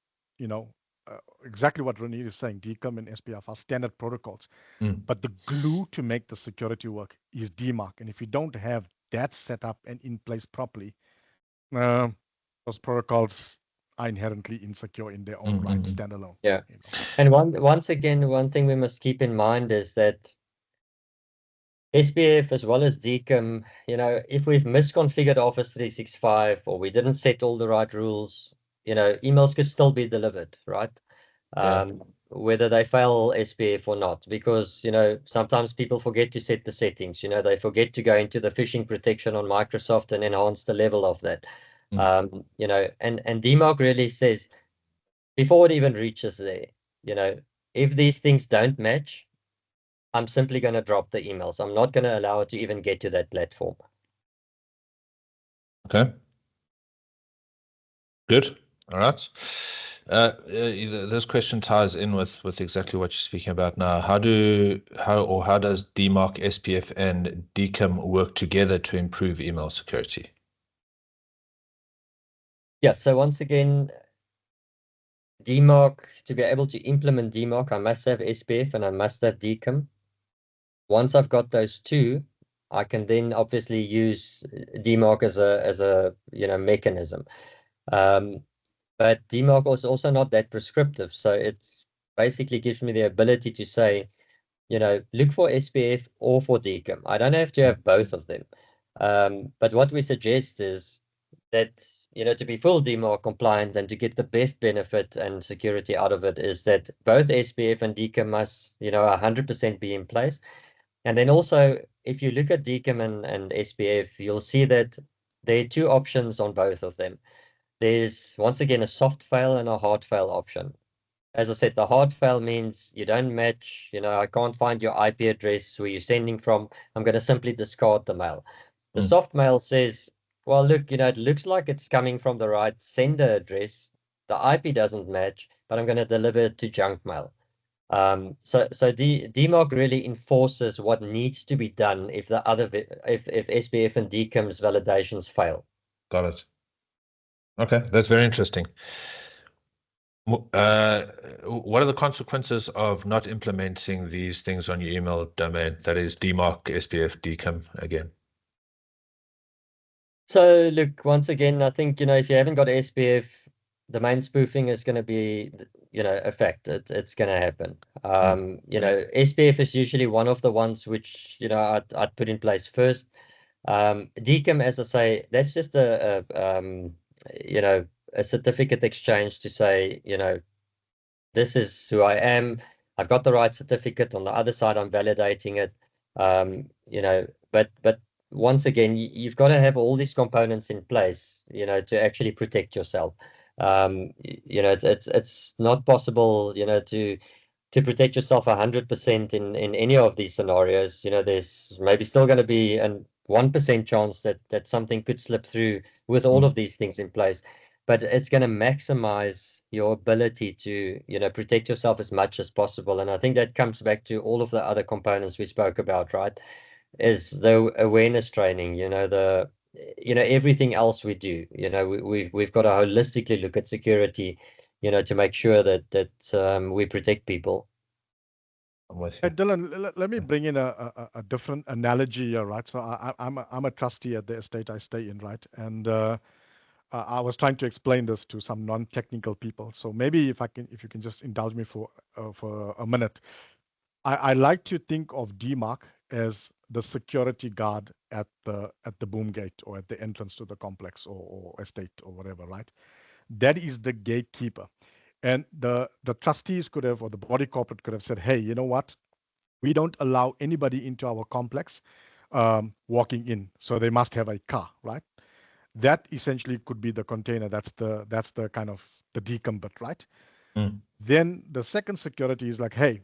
exactly what Ronit is saying. DKIM and SPF are standard protocols, but the glue to make the security work is DMARC. And if you don't have that set up and in place properly, those protocols are inherently insecure in their own right, standalone. Yeah. And once again, one thing we must keep in mind is that SPF as well as DKIM, if we've misconfigured Office 365 or we didn't set all the right rules, emails could still be delivered, right? Whether they fail SPF or not, because, sometimes people forget to set the settings, they forget to go into the phishing protection on Microsoft and enhance the level of that. And DMARC really says, before it even reaches there, if these things don't match, I'm simply going to drop the emails. I'm not going to allow it to even get to that platform. Okay. Good. All right. This question ties in with exactly what you're speaking about now. How does DMARC, SPF, and DKIM work together to improve email security? Yeah. So once again, DMARC, to be able to implement DMARC, I must have SPF and I must have DKIM. Once I've got those two, I can then obviously use DMARC as a mechanism. But DMARC is also not that prescriptive. So it basically gives me the ability to say, look for SPF or for DKIM. I don't have to have both of them. But what we suggest is that, to be full DMARC compliant and to get the best benefit and security out of it, is that both SPF and DKIM must, 100% be in place. And then also, if you look at DKIM and SPF, you'll see that there are two options on both of them. There's, once again, a soft fail and a hard fail option. As I said, the hard fail means you don't match, I can't find your IP address where you're sending from. I'm going to simply discard the mail. The soft mail says, well, look, it looks like it's coming from the right sender address. The IP doesn't match, but I'm going to deliver it to junk mail. So DMARC really enforces what needs to be done if if SPF and DKIM's validations fail. Got it. Okay, that's very interesting. What are the consequences of not implementing these things on your email domain? That is DMARC, SPF, DKIM again. So look, once again, I think, if you haven't got SPF, domain spoofing is going to be, a fact. It's going to happen. SPF is usually one of the ones which, I'd put in place first. DKIM, as I say, that's just a certificate exchange to say, this is who I am. I've got the right certificate. On the other side, I'm validating it. But once again, you've got to have all these components in place, to actually protect yourself. It's not possible, to protect yourself 100% in any of these scenarios. There's maybe still going to be a 1% chance that something could slip through with all of these things in place, but it's going to maximize your ability to, protect yourself as much as possible. And I think that comes back to all of the other components we spoke about, right? Is the awareness training, everything else we do, we've got to holistically look at security, to make sure that we protect people. I'm with Hey, you. Dylan, let me bring in a different analogy here, right? So I'm a trustee at the estate I stay in, right? And I was trying to explain this to some non-technical people. So maybe if you can just indulge me for a minute. I like to think of DMARC as the security guard at the boom gate or at the entrance to the complex or estate or whatever, right? That is the gatekeeper. And the trustees could have, or the body corporate could have said, hey, you know what? We don't allow anybody into our complex walking in. So they must have a car, right? That essentially could be the container. That's the kind of the DKIM bit, right? Then the second security is like, hey,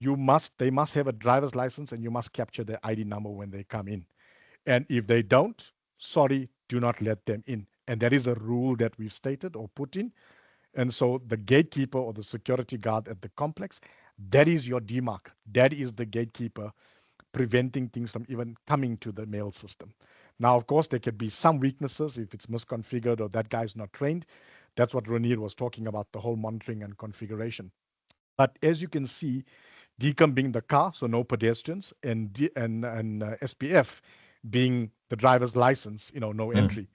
they must have a driver's license and you must capture their ID number when they come in. And if they don't, sorry, do not let them in. And that is a rule that we've stated or put in. And so the gatekeeper or the security guard at the complex, that is your DMARC. That is the gatekeeper preventing things from even coming to the mail system. Now, of course, there could be some weaknesses if it's misconfigured or that guy's not trained. That's what Ronir was talking about, the whole monitoring and configuration. But as you can see, DKIM being the car, so no pedestrians, and SPF being the driver's license, no entry.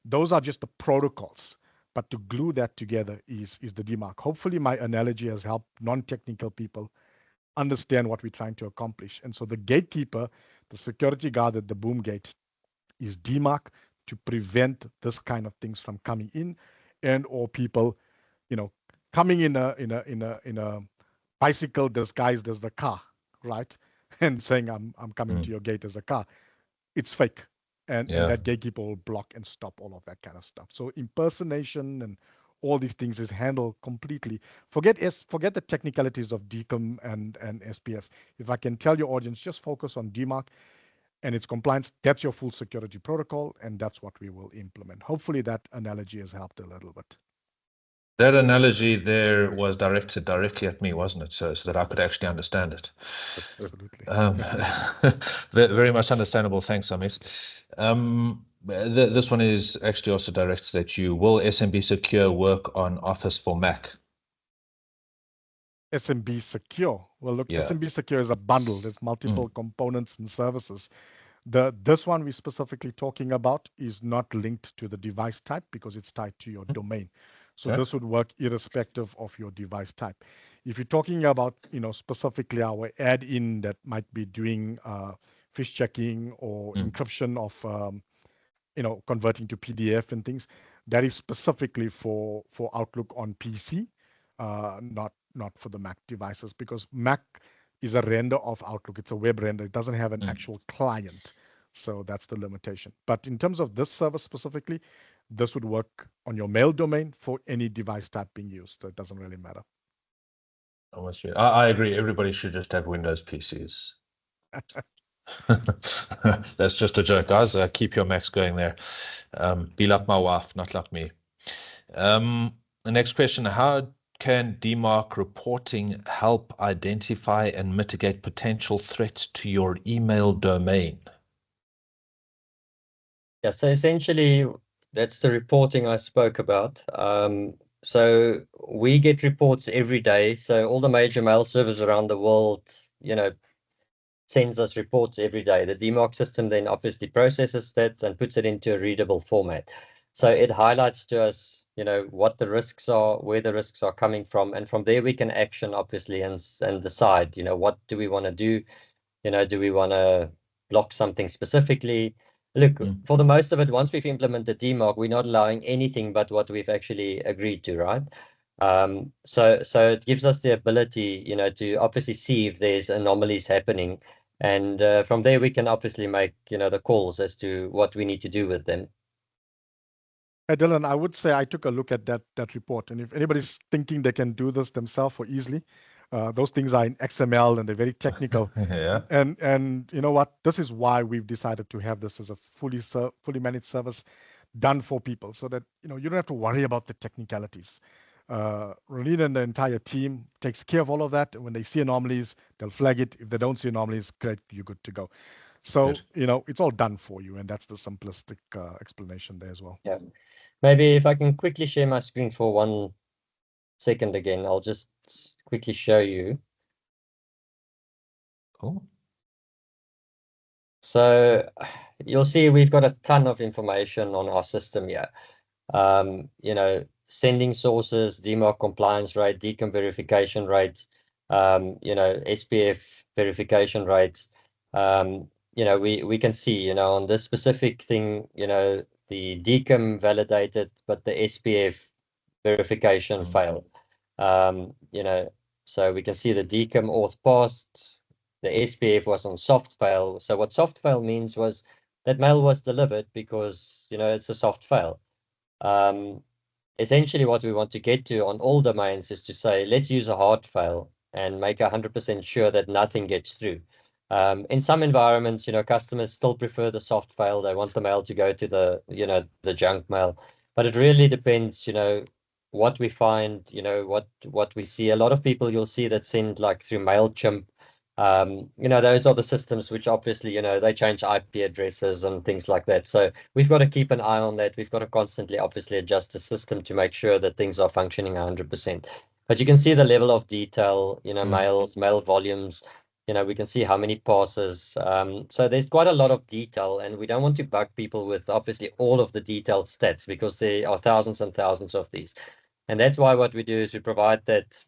Those are just the protocols. But to glue that together is the DMARC. Hopefully my analogy has helped non-technical people understand what we're trying to accomplish. And so the gatekeeper, the security guard at the boom gate, is DMARC to prevent this kind of things from coming in, and or people, coming in a bicycle disguised as the car, right? And saying I'm coming to your gate as a car. It's fake. And that gatekeeper will block and stop all of that kind of stuff. So impersonation and all these things is handled completely. Forget the technicalities of DKIM and SPF. If I can tell your audience, just focus on DMARC and its compliance. That's your full security protocol, and that's what we will implement. Hopefully that analogy has helped a little bit. That analogy there was directed directly at me, wasn't it? So that I could actually understand it. Absolutely. Very much understandable. Thanks, Amit. This one is actually also directed at you. Will SMBsecure work on Office for Mac? SMBsecure. Well, look, SMBsecure is a bundle. There's multiple components and services. This one we're specifically talking about is not linked to the device type because it's tied to your domain. So this would work irrespective of your device type. If you're talking about, specifically our add-in that might be doing fish checking or encryption of, converting to PDF and things, that is specifically for Outlook on PC, not for the Mac devices, because Mac is a render of Outlook. It's a web render. It doesn't have an actual client. So that's the limitation. But in terms of this service specifically, this would work on your mail domain for any device type being used. So it doesn't really matter. I agree. Everybody should just have Windows PCs. That's just a joke, guys. Keep your Macs going there. Be like my wife, not like me. The next question, how can DMARC reporting help identify and mitigate potential threats to your email domain? Yeah, so essentially, that's the reporting I spoke about. So we get reports every day. So all the major mail servers around the world, sends us reports every day. The DMARC system then obviously processes that and puts it into a readable format. So it highlights to us, what the risks are, where the risks are coming from, and from there we can action obviously and decide, what do we want to do? Do we want to block something specifically? Look, for the most of it, once we've implemented DMARC, we're not allowing anything but what we've actually agreed to, right? So it gives us the ability, to obviously see if there's anomalies happening. And from there, we can obviously make, the calls as to what we need to do with them. Hey, Dylan, I would say I took a look at that report, and if anybody's thinking they can do this themselves or easily, those things are in XML and they're very technical. Yeah. And you know what? This is why we've decided to have this as a fully managed service done for people, so that you don't have to worry about the technicalities. Rolina and the entire team takes care of all of that, and when they see anomalies, they'll flag it. If they don't see anomalies, great, you're good to go. So Good. it's all done for you, and that's the simplistic explanation there as well. Yeah. Maybe if I can quickly share my screen for 1 second again, I'll just quickly show you. Cool. So you'll see we've got a ton of information on our system here. Sending sources, DMARC compliance rate, DKIM verification rates, SPF verification rates. We can see, on this specific thing, the DKIM validated, but the SPF verification failed. So we can see the DKIM auth passed, the SPF was on soft fail. So what soft fail means was that mail was delivered because, it's a soft fail. Essentially what we want to get to on all domains is to say, let's use a hard fail and make 100% sure that nothing gets through. In some environments, customers still prefer the soft fail. They want the mail to go to the junk mail, but it really depends, what we find, what we see. A lot of people you'll see that send like through MailChimp. Those are the systems which obviously, they change IP addresses and things like that. So we've got to keep an eye on that. We've got to constantly obviously adjust the system to make sure that things are functioning 100%. But you can see the level of detail, mail volumes, we can see how many passes. So there's quite a lot of detail, and we don't want to bug people with obviously all of the detailed stats because there are thousands and thousands of these. And that's why what we do is we provide that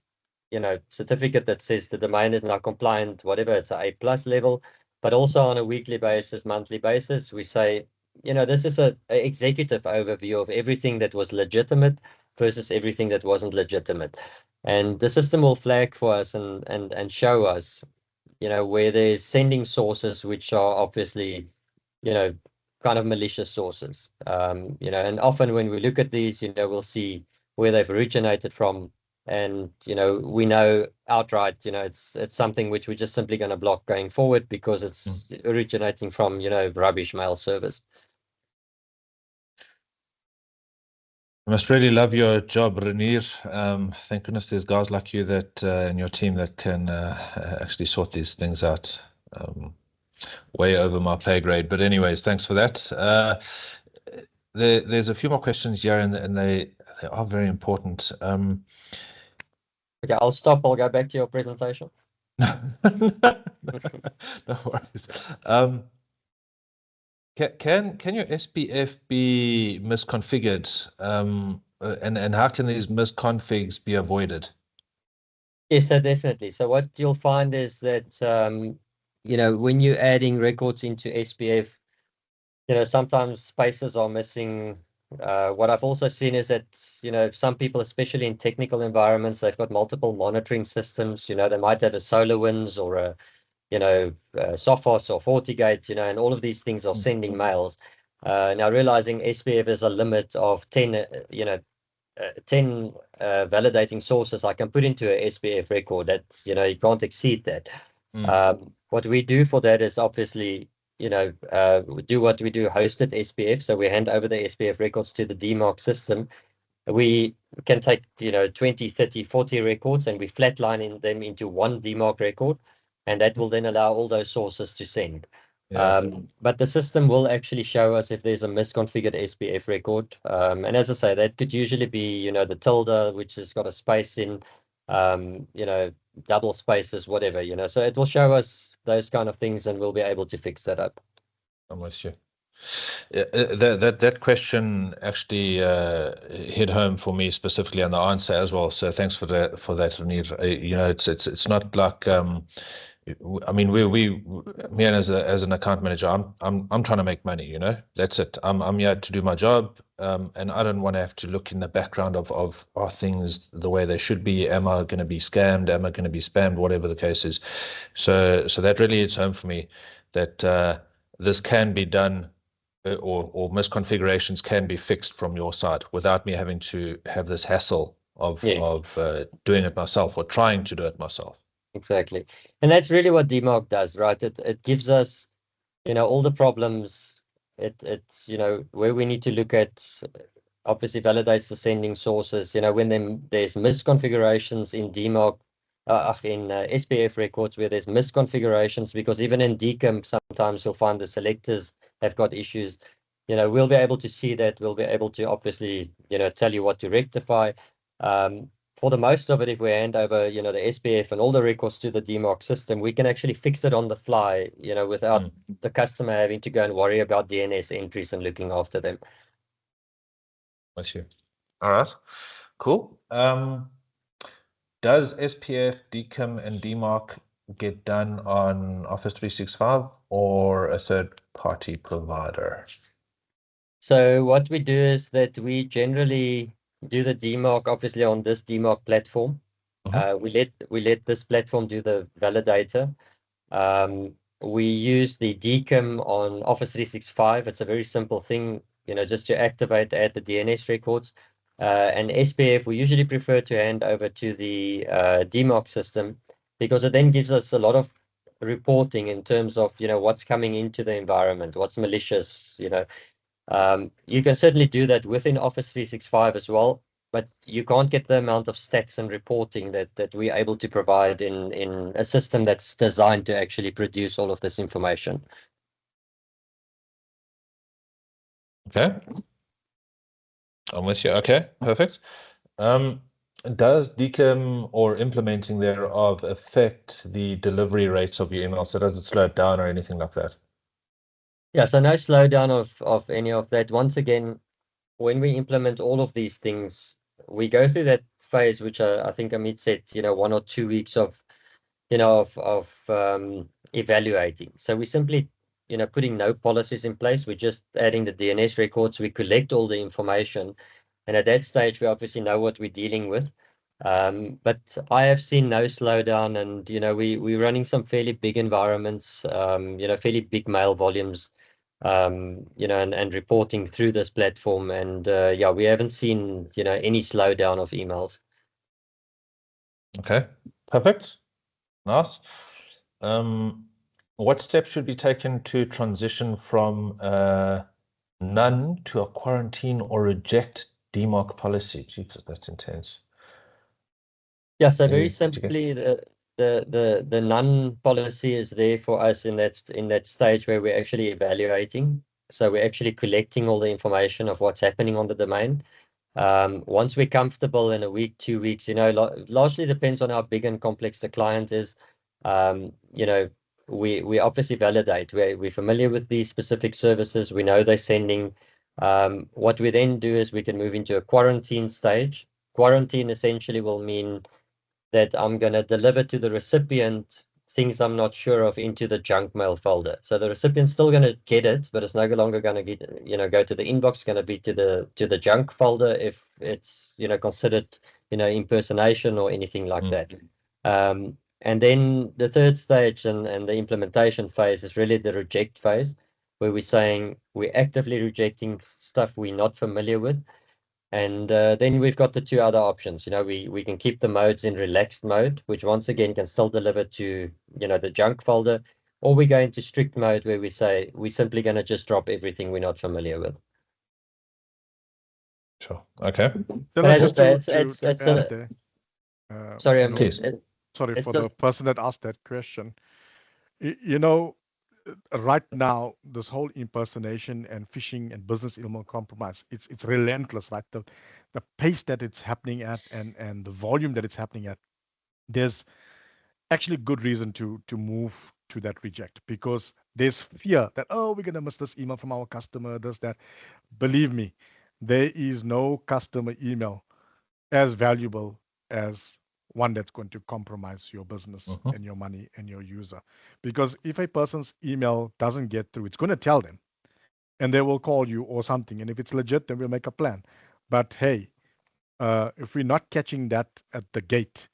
certificate that says the domain is now compliant, whatever, it's an A+ level, but also on a weekly basis, monthly basis, we say, this is a executive overview of everything that was legitimate versus everything that wasn't legitimate. And the system will flag for us and show us, where there's sending sources which are obviously, kind of malicious sources. And often when we look at these, we'll see where they've originated from. And, we know outright, it's something which we're just simply going to block going forward because it's originating from, rubbish mail servers. I must really love your job, Renier. Thank goodness there's guys like you that in your team that can actually sort these things out. Way over my pay grade, but anyways, thanks for that. There's a few more questions here, and they are very important. Okay, I'll stop. I'll go back to your presentation. No worries. Can your SPF be misconfigured? And how can these misconfigs be avoided? Yes, so definitely. So what you'll find is that when you're adding records into SPF, sometimes spaces are missing. What I've also seen is that, some people, especially in technical environments, they've got multiple monitoring systems. They might have a SolarWinds or a Sophos or FortiGate, and all of these things are sending mails. Now realizing SPF is a limit of 10, 10 validating sources I can put into a SPF record. That you can't exceed that. What we do for that is obviously do what we do, hosted SPF. So we hand over the SPF records to the DMARC system. We can take 20, 30, 40 records and we flatline them into one DMARC record, and that will then allow all those sources to send. But the system will actually show us if there's a misconfigured SPF record. And as I say, that could usually be, the tilde, which has got a space in, double spaces, whatever, So it will show us those kind of things, and we'll be able to fix that up. I'm with you. That question actually hit home for me specifically on the answer as well. So thanks for that, Ranir. It's not like I mean, me and as an account manager, I'm trying to make money. That's it. I'm here to do my job, and I don't want to have to look in the background of are things the way they should be. Am I going to be scammed? Am I going to be spammed? Whatever the case is. So that really hits home for me that this can be done. Or misconfigurations can be fixed from your side without me having to have this hassle of doing it myself or trying to do it myself. Exactly. And that's really what DMARC does, right? It gives us, all the problems. It's where we need to look at, obviously validates the sending sources, when there's misconfigurations in DMARC, in SPF records where there's misconfigurations, because even in DKIM, sometimes you'll find the selectors have got issues. We'll be able to see that. We'll be able to obviously, tell you what to rectify. For the most of it, if we hand over, the SPF and all the records to the DMARC system, we can actually fix it on the fly, without the customer having to go and worry about DNS entries and looking after them. With you. All right. Cool. Does SPF, DKIM, and DMARC get done on Office 365 or a third-party provider? So what we do is that we generally do the DMARC, obviously, on this DMARC platform. We let this platform do the validator. We use the DKIM on Office 365. It's a very simple thing, just to activate, add the DNS records. And SPF, we usually prefer to hand over to the DMARC system, because it then gives us a lot of reporting in terms of, what's coming into the environment, what's malicious, You can certainly do that within Office 365 as well, but you can't get the amount of stats and reporting that we're able to provide in a system that's designed to actually produce all of this information. Okay. I'm with you. Okay, perfect. Does DKIM or implementing thereof affect the delivery rates of your emails? So does it slow it down or anything like that? Yeah, so no slowdown of any of that. Once again, when we implement all of these things, we go through that phase, which I think Amit said, 1 or 2 weeks of evaluating. So we simply, putting no policies in place. We're just adding the DNS records. We collect all the information. And at that stage, we obviously know what we're dealing with. But I have seen no slowdown, and, we're running some fairly big environments, fairly big mail volumes, and reporting through this platform. And yeah, we haven't seen, any slowdown of emails. Okay, perfect. Nice. What steps should be taken to transition from none to a quarantine or reject DMARC policy? Jesus, that's intense. Yeah, so very simply, the none policy is there for us in that stage where we're actually evaluating. So we're actually collecting all the information of what's happening on the domain. Once we're comfortable in a week, 2 weeks, largely depends on how big and complex the client is. We obviously validate. We're familiar with these specific services. We know they're sending. What we then do is we can move into a quarantine stage. Quarantine essentially will mean that I'm going to deliver to the recipient things I'm not sure of into the junk mail folder. So the recipient's still going to get it, but it's no longer going to get, go to the inbox. It's going to be to the junk folder if it's, considered, impersonation or anything like that. And then the third stage and the implementation phase is really the reject phase, where we're saying we're actively rejecting stuff we're not familiar with. And then we've got the two other options. We can keep the modes in relaxed mode, which once again can still deliver to, the junk folder, or we go into strict mode where we say we're simply going to just drop everything we're not familiar with. Sure. Okay. Sorry, please. Sorry for the person that asked that question. right now, this whole impersonation and phishing and business email compromise, it's relentless, right? The pace that it's happening at and the volume that it's happening at, there's actually good reason to move to that reject, because there's fear that, oh, we're gonna miss this email from our customer, this, that. Believe me, there is no customer email as valuable as one that's going to compromise your business and your money and your user. Because if a person's email doesn't get through, it's going to tell them and they will call you or something. And if it's legit, then we'll make a plan. But hey, if we're not catching that at the gate,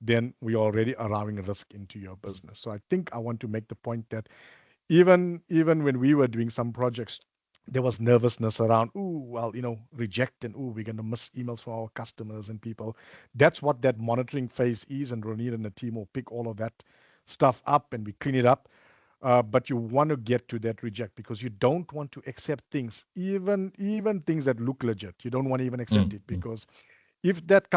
then we're already allowing risk into your business. So I think I want to make the point that even when we were doing some projects, there was nervousness around, ooh, well, reject, and ooh, we're going to miss emails from our customers and people. That's what that monitoring phase is, and Ronit and the team will pick all of that stuff up and we clean it up. But you want to get to that reject, because you don't want to accept things, even things that look legit. You don't want to even accept it, because if that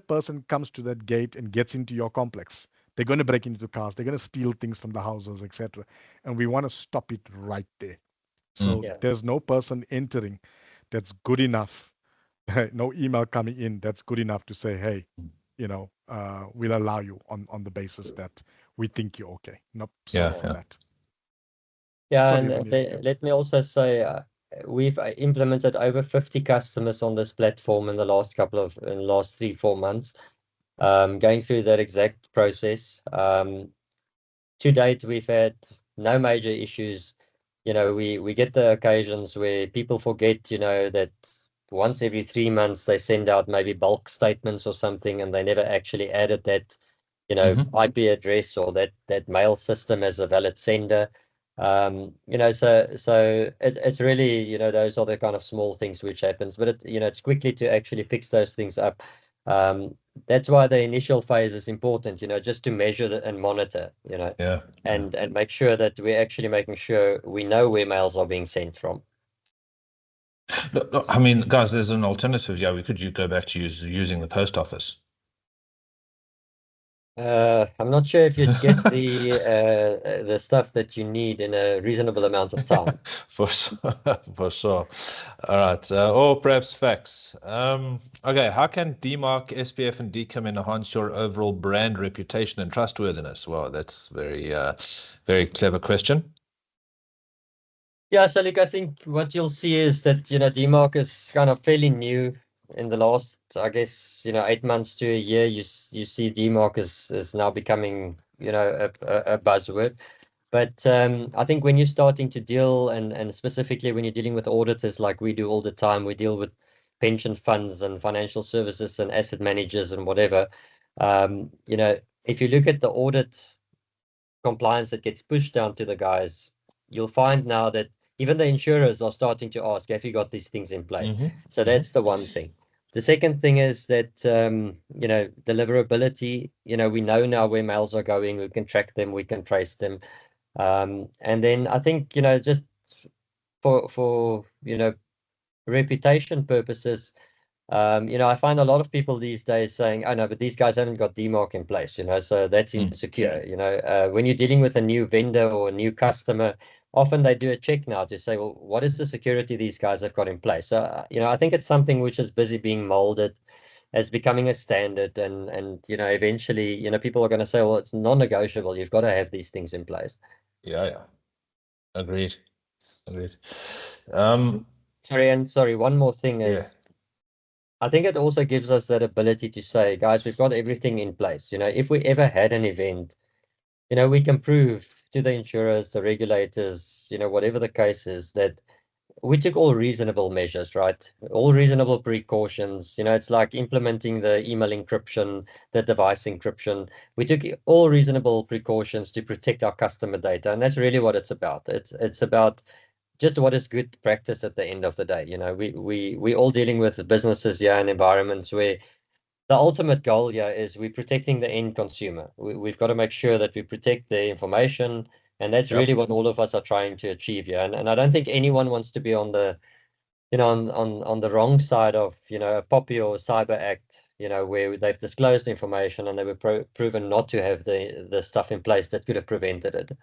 person comes to that gate and gets into your complex, they're going to break into the cars, they're going to steal things from the houses, etc. And we want to stop it right there. So Yeah. there's no person entering that's good enough, no email coming in that's good enough to say, hey, we'll allow you on the basis that we think you're okay. Nope, sorry for that. Yeah, Sorry, and Ronit. let me also say, we've implemented over 50 customers on this platform in the last 3-4 months, going through that exact process. To date, we've had no major issues. We get the occasions where people forget, that once every 3 months they send out maybe bulk statements or something, and they never actually added that, IP address or that mail system as a valid sender. So it's really, those are the kind of small things which happens, but it's quickly to actually fix those things up. That's why the initial phase is important, just to measure and monitor, and make sure that we're actually making sure we know where mails are being sent from. I mean, guys, there's an alternative. Yeah, we could go back to using the post office. I'm not sure if you'd get the stuff that you need in a reasonable amount of time. For sure. All right. Or perhaps facts. Okay. How can DMARC, SPF, and DKIM enhance your overall brand reputation and trustworthiness? Well, that's very clever question. Yeah, so look, I think what you'll see is that, DMARC is kind of fairly new in the last, I guess, 8 months to a year. You see DMARC is now becoming, a buzzword. But I think when you're starting to deal, and specifically when you're dealing with auditors like we do all the time, we deal with pension funds and financial services and asset managers and whatever. If you look at the audit compliance that gets pushed down to the guys, you'll find now that even the insurers are starting to ask, have you got these things in place? So that's the one thing. The second thing is that, deliverability, we know now where mails are going, we can track them, we can trace them. And then I think, just for reputation purposes, I find a lot of people these days saying, oh no, but these guys haven't got DMARC in place, so that's insecure. When you're dealing with a new vendor or a new customer, often they do a check now to say, well, what is the security these guys have got in place? So, I think it's something which is busy being molded as becoming a standard, and eventually, people are going to say, well, it's non-negotiable. You've got to have these things in place. Yeah. Agreed. Sorry, one more thing is, I think it also gives us that ability to say, guys, we've got everything in place. If we ever had an event, we can prove to the insurers, the regulators, whatever the case is, that we took all reasonable measures, right? All reasonable precautions. It's like implementing the email encryption, the device encryption. We took all reasonable precautions to protect our customer data. And that's really what it's about. It's about just what is good practice at the end of the day. We all dealing with businesses here and environments where the ultimate goal here is we're protecting the end consumer. We've got to make sure that we protect the information, and that's really what all of us are trying to achieve here. And I don't think anyone wants to be on the on the wrong side of a POPI or Cyber Act, where they've disclosed information and they were proven not to have the stuff in place that could have prevented it.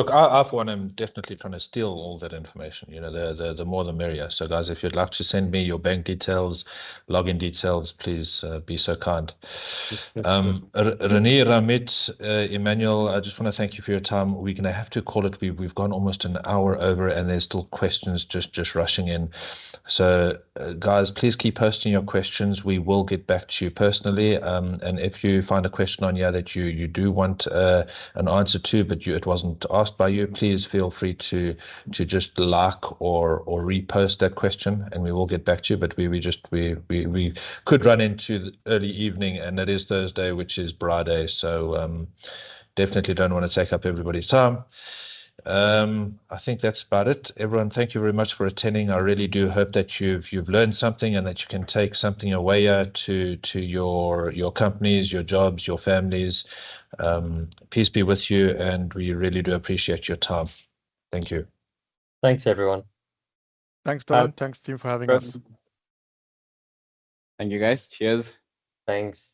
Look, I for one am definitely trying to steal all that information. You know, the more the merrier. So, guys, if you'd like to send me your bank details, login details, please be so kind. Renee, Ramit, Emmanuel, I just want to thank you for your time. We're going to have to call it. We've gone almost an hour over, and there's still questions just rushing in. So, guys, please keep posting your questions. We will get back to you personally. And if you find a question on here that you do want an answer to, but it wasn't asked by you, please feel free to just like or repost that question, and we will get back to you. But we could run into the early evening, and it is Thursday, which is Bra Day, so definitely don't want to take up everybody's time. I think that's about it. Everyone, thank you very much for attending. I really do hope that you've learned something and that you can take something away to your companies, your jobs, your families. Peace be with you, and we really do appreciate your time. Thank you. Thanks, everyone. Thanks, Dylan. Thanks, team, for having us. Thank you, guys. Cheers. Thanks.